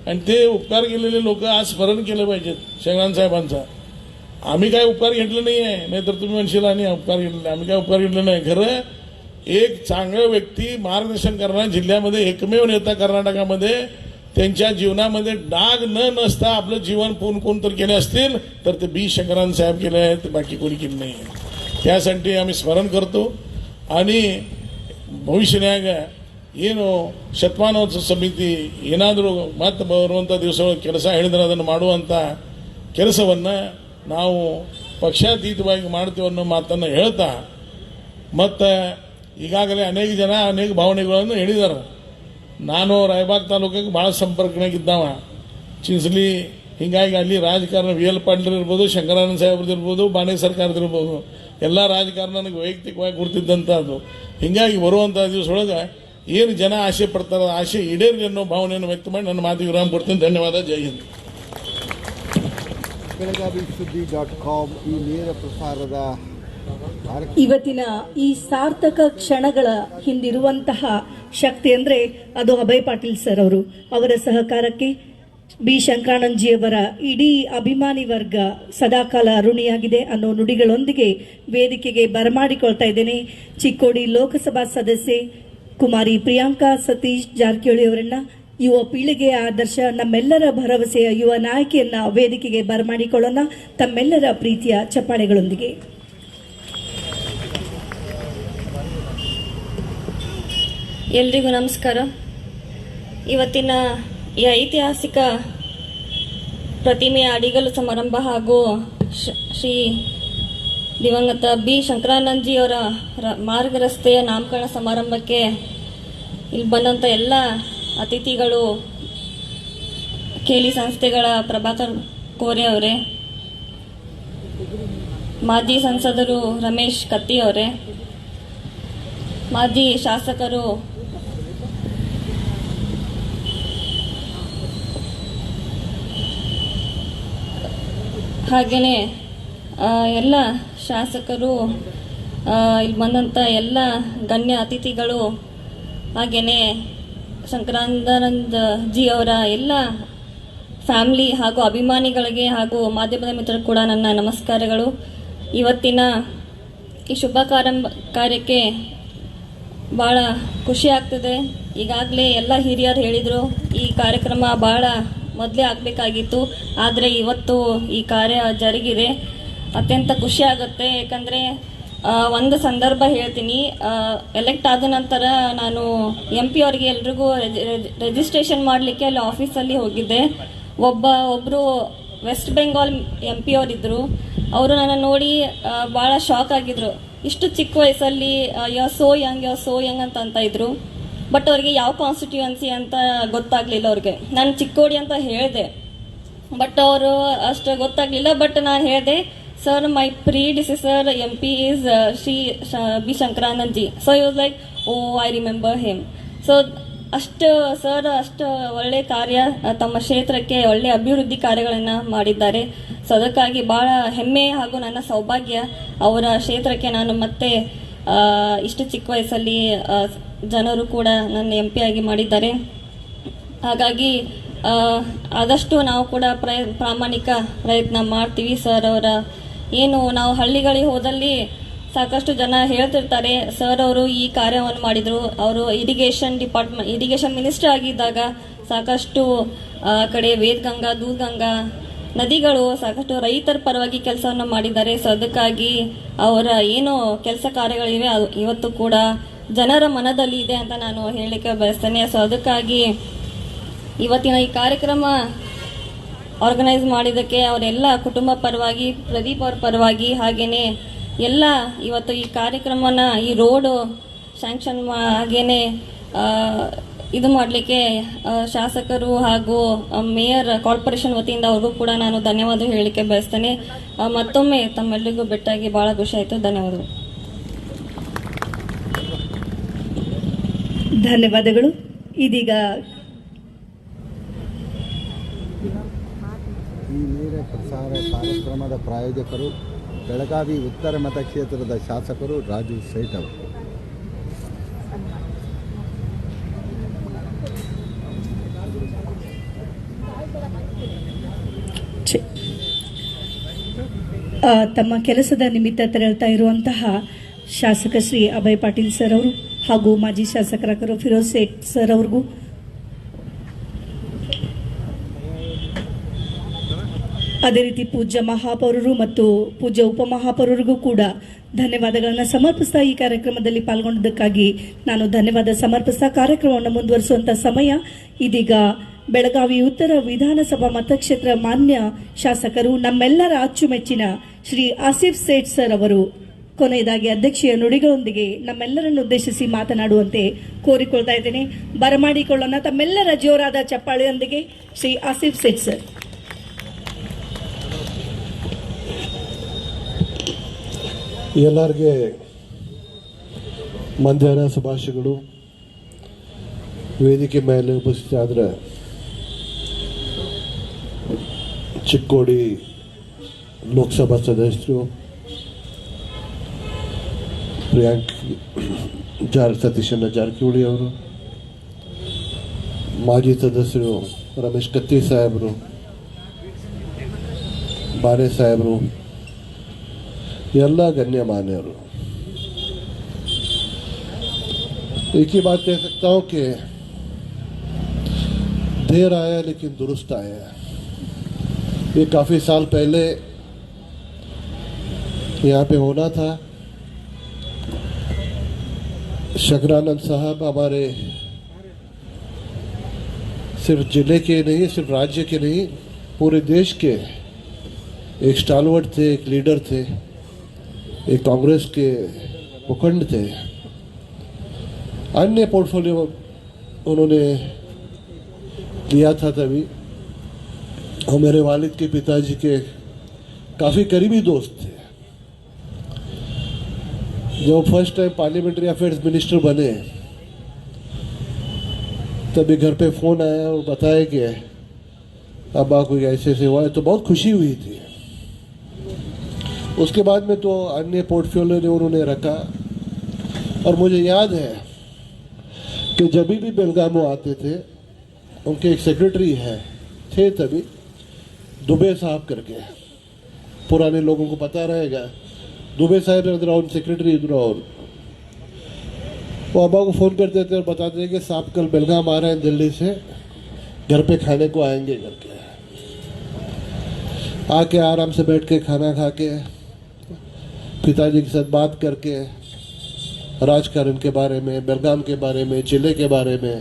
आणि ते उपकार केलेले लोक आज स्मरण केलं पाहिजेत शंकरानंद साहेबांचा. आम्ही काय उपकार घेतले नाही आहे, नाहीतर तुम्ही म्हणशील आणि उपकार घेतले, आम्ही काय उपकार घेतले नाही. खरं एक चांगला व्यक्ती मार्गदर्शन करणारा जिल्ह्यामध्ये एकमेव नेता कर्नाटकामध्ये त्यांच्या जीवनामध्ये डाग न नसता आपलं जीवन पूर्ण कोणतर केले असतील तर ते बी शंकरानंद साहेब केले आहेत, बाकी कोणी केले नाही. त्यासाठी आम्ही स्मरण करतो आणि ಭವಿಷ್ಯನ್ಯಾಗ ಏನು ಶತಮಾನೋತ್ಸವ ಸಮಿತಿ ಏನಾದರೂ ಮತ್ತೆ ಬರುವಂಥ ದಿವಸ ಕೆಲಸ ಹೇಳಿದ್ರೆ ಅದನ್ನು ಮಾಡುವಂಥ ಕೆಲಸವನ್ನು ನಾವು ಪಕ್ಷಾತೀತವಾಗಿ ಮಾಡ್ತೀವಿ ಅನ್ನೋ ಮಾತನ್ನು ಹೇಳ್ತಾ ಮತ್ತು ಈಗಾಗಲೇ ಅನೇಕ ಜನ ಅನೇಕ ಭಾವನೆಗಳನ್ನು ಹೇಳಿದ್ದಾರೆ. ನಾನು ರಾಯಬಾಗ್ ತಾಲೂಕಿಗೆ ಭಾಳ ಸಂಪರ್ಕನಾಗಿದ್ದಾವ, ಚಿಂಚಲಿ, ಹೀಗಾಗಿ ಅಲ್ಲಿ ರಾಜಕಾರಣ ವಿ ಎಲ್ ಪಾಟೀಲ್ ಇರ್ಬೋದು, ಶಂಕರಾನಂದ ಸಾಹೇಬ್ರದ್ದು ಇರ್ಬೋದು, ಬಾಣೆ ಸರ್ಕಾರದಿರ್ಬೋದು, ಎಲ್ಲ ರಾಜಕಾರಣ ನನಗೆ ವೈಯಕ್ತಿಕವಾಗಿ ಗುರುತಿದ್ದಂಥದ್ದು. ಹೀಗಾಗಿ ಬರುವಂಥ ದಿವಸದೊಳಗೆ ಏನು ಜನ ಆಸೆ ಪಡ್ತಾರೋ ಆಸೆ ಈಡೇರಲಿ ಅನ್ನೋ ಭಾವನೆಯನ್ನು ವ್ಯಕ್ತ ಮಾಡಿ ನನ್ನ ಮಾತಿಗೆ ವಿರಾಮ ಕೊಡ್ತೀನಿ. ಧನ್ಯವಾದ. ಜೈ ಹಿಂದ್. ಬೆಳಗಾವಿಸುದ್ದಿ.com ಈ ನೇರ ಪ್ರಸಾರದ ಇವತ್ತಿನ ಈ ಸಾರ್ಥಕ ಕ್ಷಣಗಳ ಹಿಂದಿರುವಂತಹ ಶಕ್ತಿ ಅಂದರೆ ಅದು ಅಭಯ್ ಪಾಟೀಲ್ ಸರ್ ಅವರು. ಅವರ ಸಹಕಾರಕ್ಕೆ ಬಿ ಶಂಕರಾನಂದಜಿಯವರ ಇಡೀ ಅಭಿಮಾನಿ ವರ್ಗ ಸದಾಕಾಲ ಋಣಿಯಾಗಿದೆ ಅನ್ನೋ ನುಡಿಗಳೊಂದಿಗೆ ವೇದಿಕೆಗೆ ಬರಮಾಡಿಕೊಳ್ತಾ ಇದ್ದೇನೆ ಚಿಕ್ಕೋಡಿ ಲೋಕಸಭಾ ಸದಸ್ಯೆ ಕುಮಾರಿ ಪ್ರಿಯಾಂಕಾ ಸತೀಶ್ ಜಾರಕಿಹೊಳಿ ಅವರನ್ನ. ಯುವ ಪೀಳಿಗೆಯ ಆದರ್ಶ, ನಮ್ಮೆಲ್ಲರ ಭರವಸೆಯ ಯುವ ನಾಯಕಿಯನ್ನ ವೇದಿಕೆಗೆ ಬರಮಾಡಿಕೊಳ್ಳೋಣ ತಮ್ಮೆಲ್ಲರ ಪ್ರೀತಿಯ ಚಪ್ಪಾಳೆಗಳೊಂದಿಗೆ. ಎಲ್ರಿಗೂ ನಮಸ್ಕಾರ. ಇವತ್ತಿನ ಈ ಐತಿಹಾಸಿಕ ಪ್ರತಿಮೆಯ ಅಡಿಗಲ್ಲು ಸಮಾರಂಭ ಹಾಗೂ ಶ್ರೀ ದಿವಂಗತ ಬಿ ಶಂಕರಾನಂದಜಿಯವರ ಮಾರ್ಗ ರಸ್ತೆಯ ನಾಮಕರಣ ಸಮಾರಂಭಕ್ಕೆ ಇಲ್ಲಿ ಬಂದಂಥ ಎಲ್ಲ ಅತಿಥಿಗಳು, ಕೇಲಿ ಸಂಸ್ಥೆಗಳ ಪ್ರಭಾಕರ್ ಕೋರೆ ಅವರೇ, ಮಾಜಿ ಸಂಸದರು ರಮೇಶ್ ಕತ್ತಿ ಅವರೇ, ಮಾಜಿ ಶಾಸಕರು ಹಾಗೆಯೇ ಎಲ್ಲ ಶಾಸಕರು, ಇಲ್ಲಿ ಬಂದಂಥ ಎಲ್ಲ ಗಣ್ಯ ಅತಿಥಿಗಳು, ಹಾಗೆಯೇ ಶಂಕರಾನಂದ ಜಿ ಅವರ ಎಲ್ಲ ಫ್ಯಾಮಿಲಿ ಹಾಗೂ ಅಭಿಮಾನಿಗಳಿಗೆ ಹಾಗೂ ಮಾಧ್ಯಮದ ಮಿತ್ರರು ಕೂಡ ನನ್ನ ನಮಸ್ಕಾರಗಳು. ಇವತ್ತಿನ ಈ ಶುಭ ಕಾರ್ಯಕ್ಕೆ ಭಾಳ ಖುಷಿ ಆಗ್ತದೆ. ಈಗಾಗಲೇ ಎಲ್ಲ ಹಿರಿಯರು ಹೇಳಿದರು ಈ ಕಾರ್ಯಕ್ರಮ ಭಾಳ ಮೊದಲೇ ಆಗಬೇಕಾಗಿತ್ತು, ಆದರೆ ಇವತ್ತು ಈ ಕಾರ್ಯ ಜರುಗಿದೆ. ಅತ್ಯಂತ ಖುಷಿ ಆಗುತ್ತೆ. ಯಾಕಂದರೆ ಒಂದು ಸಂದರ್ಭ ಹೇಳ್ತೀನಿ. ಎಲೆಕ್ಟ್ ಆದ ನಂತರ ನಾನು MP ಅವ್ರಿಗೆ ಎಲ್ರಿಗೂ ರಿಜಿಸ್ಟ್ರೇಷನ್ ಮಾಡಲಿಕ್ಕೆ ಅಲ್ಲಿ ಆಫೀಸಲ್ಲಿ ಹೋಗಿದ್ದೆ. ಒಬ್ಬರು ವೆಸ್ಟ್ ಬೆಂಗಾಲ್ MP ಅವರಿದ್ದರು. ಅವರು ನನ್ನ ನೋಡಿ ಭಾಳ ಶಾಕ್ ಆಗಿದ್ರು. ಇಷ್ಟು ಚಿಕ್ಕ ವಯಸ್ಸಲ್ಲಿ ಯು ಆರ್ ಸೋ ಯಂಗ್ ಅಂತ ಇದ್ರು. ಬಟ್ ಅವ್ರಿಗೆ ಯಾವ ಕಾನ್ಸ್ಟಿಟ್ಯೂಯನ್ಸಿ ಅಂತ ಗೊತ್ತಾಗ್ಲಿಲ್ಲ ಅವ್ರಿಗೆ. ನಾನು ಚಿಕ್ಕೋಡಿ ಅಂತ ಹೇಳಿದೆ, ಬಟ್ ಅವರು ಅಷ್ಟು ಗೊತ್ತಾಗ್ಲಿಲ್ಲ. ಬಟ್ ನಾನು ಹೇಳಿದೆ, sir my predecessor MP is Shri B Shankaranand ji. So I was like, oh I remember him. So ಅಷ್ಟು ಸರ್ ಅಷ್ಟು ಒಳ್ಳೆ ಕಾರ್ಯ ತಮ್ಮ ಕ್ಷೇತ್ರಕ್ಕೆ ಒಳ್ಳೆ ಅಭಿವೃದ್ಧಿ ಕಾರ್ಯಗಳನ್ನು ಮಾಡಿದ್ದಾರೆ. ಸೊ ಅದಕ್ಕಾಗಿ ಭಾಳ ಹೆಮ್ಮೆ ಹಾಗೂ ನನ್ನ ಸೌಭಾಗ್ಯ ಅವರ ಕ್ಷೇತ್ರಕ್ಕೆ ನಾನು ಮತ್ತೆ ಇಷ್ಟು ಚಿಕ್ಕ ವಯಸ್ಸಲ್ಲಿ ಜನರು ಕೂಡ ನನ್ನ MP ಆಗಿ ಮಾಡಿದ್ದಾರೆ. ಹಾಗಾಗಿ ಆದಷ್ಟು ನಾವು ಕೂಡ ಪ್ರಾಮಾಣಿಕ ಪ್ರಯತ್ನ ಮಾಡ್ತೀವಿ. ಸರ್ ಅವರ ಏನು ನಾವು ಹಳ್ಳಿಗಳಿಗೆ ಹೋದಲ್ಲಿ ಸಾಕಷ್ಟು ಜನ ಹೇಳ್ತಿರ್ತಾರೆ, ಸರ್ ಅವರು ಈ ಕಾರ್ಯವನ್ನು ಮಾಡಿದರು. ಅವರು ಇರಿಗೇಷನ್ ಮಿನಿಸ್ಟರ್ ಆಗಿದ್ದಾಗ ಸಾಕಷ್ಟು ಕಡೆ ವೇದಗಂಗಾ, ದೂಧಗಂಗಾ ನದಿಗಳು ಸಾಕಷ್ಟು ರೈತರ ಪರವಾಗಿ ಕೆಲಸವನ್ನು ಮಾಡಿದ್ದಾರೆ. ಸೊ ಅದಕ್ಕಾಗಿ ಅವರ ಏನು ಕೆಲಸ ಕಾರ್ಯಗಳಿವೆ ಅದು ಇವತ್ತು ಕೂಡ ಜನರ ಮನದಲ್ಲಿ ಇದೆ ಅಂತ ನಾನು ಹೇಳಲಿಕ್ಕೆ ಬಯಸ್ತೇನೆ. ಸೊ ಅದಕ್ಕಾಗಿ ಇವತ್ತಿನ ಈ ಕಾರ್ಯಕ್ರಮ ಆರ್ಗನೈಸ್ ಮಾಡಿದ್ದಕ್ಕೆ ಅವರೆಲ್ಲ ಕುಟುಂಬ ಪರವಾಗಿ, ಪ್ರದೀಪ್ ಅವ್ರ ಪರವಾಗಿ, ಹಾಗೇನೆ ಎಲ್ಲ ಇವತ್ತು ಈ ಕಾರ್ಯಕ್ರಮನ ಈ ರೋಡು ಸ್ಯಾಂಕ್ಷನ್ ಹಾಗೇನೆ ಇದು ಮಾಡಲಿಕ್ಕೆ ಶಾಸಕರು ಹಾಗೂ ಮೇಯರ್ ಕಾರ್ಪೊರೇಷನ್ ವತಿಯಿಂದ ಅವ್ರಿಗೂ ಕೂಡ ನಾನು ಧನ್ಯವಾದ ಹೇಳಲಿಕ್ಕೆ ಬಯಸ್ತೇನೆ. ಮತ್ತೊಮ್ಮೆ ತಮ್ಮೆಲ್ಲರಿಗೂ ಭೇಟಿಯಾಗಿ ಭಾಳ ಖುಷಿ ಆಯಿತು. ಧನ್ಯವಾದಗಳು. ಧನ್ಯವಾದಗಳು. ಇದೀಗ ಈ ನೇರ ಪ್ರಸಾರ ಕಾರ್ಯಕ್ರಮದ ಪ್ರಾಯೋಜಕರು ಬೆಳಗಾವಿ ಉತ್ತರ ಮತಕ್ಷೇತ್ರದ ಶಾಸಕರು ರಾಜು ಸೇಠ್ ಅವರು. ತಮ್ಮ ಕೆಲಸದ ನಿಮಿತ್ತ ತೆರಳುತ್ತಾ ಇರುವಂತಹ ಶಾಸಕ ಶ್ರೀ ಅಭಯ್ ಪಾಟೀಲ್ ಸರ್ ಅವರು ಹಾಗೂ ಮಾಜಿ ಶಾಸಕರಾಗಿರೋ ಫಿರೋಜ್ ಸೇಠ್ ಸರ್ ಅವ್ರಿಗೂ, ಅದೇ ರೀತಿ ಪೂಜ್ಯ ಮಹಾಪೌರರು ಮತ್ತು ಪೂಜ್ಯ ಉಪಮಹಾಪೌರರಿಗೂ ಕೂಡ ಧನ್ಯವಾದಗಳನ್ನು ಸಮರ್ಪಿಸ್ತಾ ಈ ಕಾರ್ಯಕ್ರಮದಲ್ಲಿ ಪಾಲ್ಗೊಂಡಿದ್ದಕ್ಕಾಗಿ ನಾನು ಧನ್ಯವಾದ ಸಮರ್ಪಿಸ್ತಾ ಕಾರ್ಯಕ್ರಮವನ್ನು ಮುಂದುವರಿಸುವಂಥ ಸಮಯ ಇದೀಗ. ಬೆಳಗಾವಿ ಉತ್ತರ ವಿಧಾನಸಭಾ ಮತಕ್ಷೇತ್ರ ಮಾನ್ಯ ಶಾಸಕರು ನಮ್ಮೆಲ್ಲರ ಅಚ್ಚುಮೆಚ್ಚಿನ ಶ್ರೀ ಆಸಿಫ್ ಸೇಠ್ ಸರ್ ಅವರು ಕೊನೆಯದಾಗಿ ಅಧ್ಯಕ್ಷೀಯ ನುಡಿಗಳೊಂದಿಗೆ ನಮ್ಮೆಲ್ಲರನ್ನು ಉದ್ದೇಶಿಸಿ ಮಾತನಾಡುವಂತೆ ಕೋರಿಕೊಳ್ತಾ ಇದ್ದೇನೆ. ಬರಮಾಡಿಕೊಳ್ಳೋಣ ತಮ್ಮೆಲ್ಲರ ಜೋರಾದ ಚಪ್ಪಾಳೆಯೊಂದಿಗೆ ಶ್ರೀ ಆಸಿಫ್ ಸೇಠ್ ಸರ್. ಎಲ್ಲರಿಗೆ ಮಧ್ಯಾಹ್ನ ಶುಭಾಶಯಗಳು. ವೇದಿಕೆ ಮೇಲೆ ಉಪಸ್ಥಿತರಾದ ಚಿಕ್ಕೋಡಿ ಲೋಕಸಭಾ ಸದಸ್ಯರು ಸತೀಶಣ್ಣ ಜಾರಕಿಹೊಳಿ ಅವರು, ಮಾಜಿ ಸದಸ್ಯರು ರಮೇಶ್ ಕತ್ತಿ ಸಾಹೇಬರು, ಬಾನೆ ಸಾಹೇಬರು, ಎಲ್ಲ गण्यमान्यರು, एक ही बात कह सकता हूँ कि देर आया लेकिन दुरुस्त आया. ये काफ़ी साल पहले यहाँ पे होना था. शंकरानंद साहब हमारे सिर्फ जिले के नहीं, सिर्फ राज्य के नहीं, पूरे देश के एक स्टालवर्ट थे, एक लीडर थे, एक कांग्रेस के मुखंड थे. अन्य पोर्टफोलियो उन्होंने लिया था तभी. और मेरे वालिद के पिताजी के काफ़ी करीबी दोस्त थे. जब first time parliamentary affairs minister बने तभी घर पे फ़ोन आया और बताया कि अब्बा कोई ऐसे ऐसे हुआ है, तो बहुत खुशी हुई थी. उसके बाद में तो अन्य पोर्टफोलियो ने उन्होंने रखा. और मुझे याद है कि जब भी बेलगामो आते थे, उनके एक सेक्रेटरी थे तभी, दुबे साहब करके, पुराने लोगों को पता रहेगा, दुबे साहब इधर और सेक्रेटरी इधर. और वो अब्बा को फ़ोन करते थे और बताते थे कि साहब कल बेलगाम आ रहे हैं दिल्ली से, घर पे खाने को आएंगे करके. आके आराम से बैठ के खाना खा के पिताजी के साथ बात करके राजकारण के बारे में, बेलगाम के बारे में, जिले के बारे में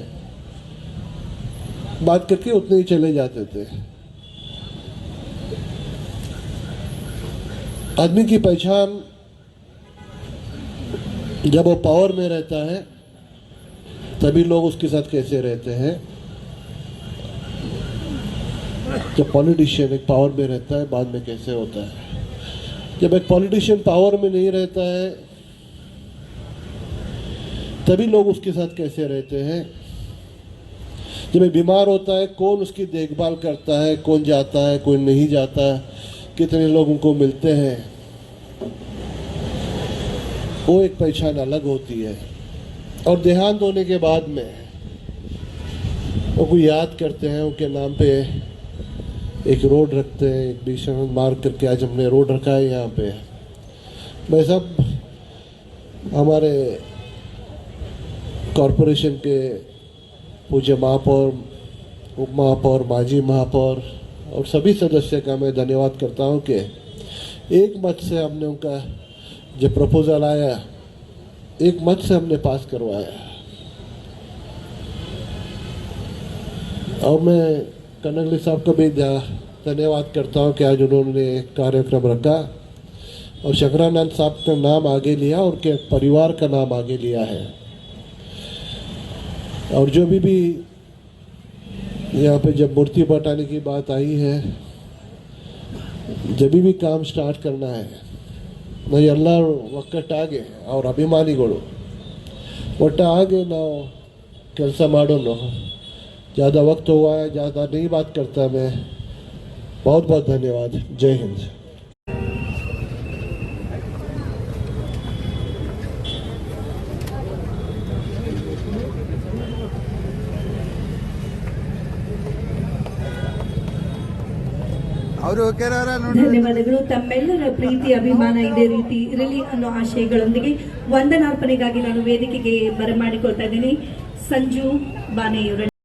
बात करके उतने ही चले जाते थे. आदमी की पहचान जब वो पावर में रहता है तभी लोग उसके साथ कैसे रहते हैं। जब पॉलिटिशियन एक पावर में रहता है बाद में कैसे होता है। जब एक पॉलिटिशियन पावर में नहीं रहता है तभी लोग उसके साथ कैसे रहते हैं। जब एक बीमार होता है कौन उसकी देखभाल करता है, कौन जाता है, कौन नहीं जाता है, कितने लोग उनको मिलते हैं, वो एक पहचान अलग होती है। और देहांत होने के बाद में उनको याद करते हैं, उनके नाम पे एक रोड रखते हैं, एक निशान मार्क करके आज हमने रोड रखा है यहाँ पे। मैं सब हमारे कॉरपोरेशन के पूज्य महापौर, उप महापौर, माजी महापौर और सभी सदस्य का मैं धन्यवाद करता हूँ कि एक मत से हमने उनका जो प्रपोजल आया एक मत से हमने पास करवाया। और मैं कनगली साहब को भी धन्यवाद करता हूँ कि आज उन्होंने कार्यक्रम रखा और शंकरानंद साहब का नाम आगे लिया और उनके परिवार का नाम आगे लिया है। और जो भी यहाँ पे जब मूर्ति बैठाने की बात आई है, जब भी काम स्टार्ट करना है ना ಎಲ್ಲ ಒಕ್ಕಟ್ಟಾಗಿ ಅವ್ರ ಅಭಿಮಾನಿಗಳು ಒಟ್ಟಾಗಿ ನಾವು ಕೆಲಸ ಮಾಡೋಣ। ज़्यादा वक्त हुआ है, ज़्यादा नहीं बात करता मैं। बहुत बहुत धन्यवाद। जय हिंद। ಅವರು ಕೆರರ ನೋಡಿ ಧನ್ಯವಾದಗಳು. ತಮ್ಮೆಲ್ಲರ ಪ್ರೀತಿ ಅಭಿಮಾನ ಇದೇ ರೀತಿ ಇರಲಿ ಅನ್ನೋ ಆಶಯಗಳೊಂದಿಗೆ ವಂದನಾರ್ಪಣೆಗಾಗಿ ನಾನು ವೇದಿಕೆಗೆ ಬರಮಾಡಿಕೊಳ್ತಾ ಇದ್ದೀನಿ ಸಂಜು ಬಾನೆಯವರ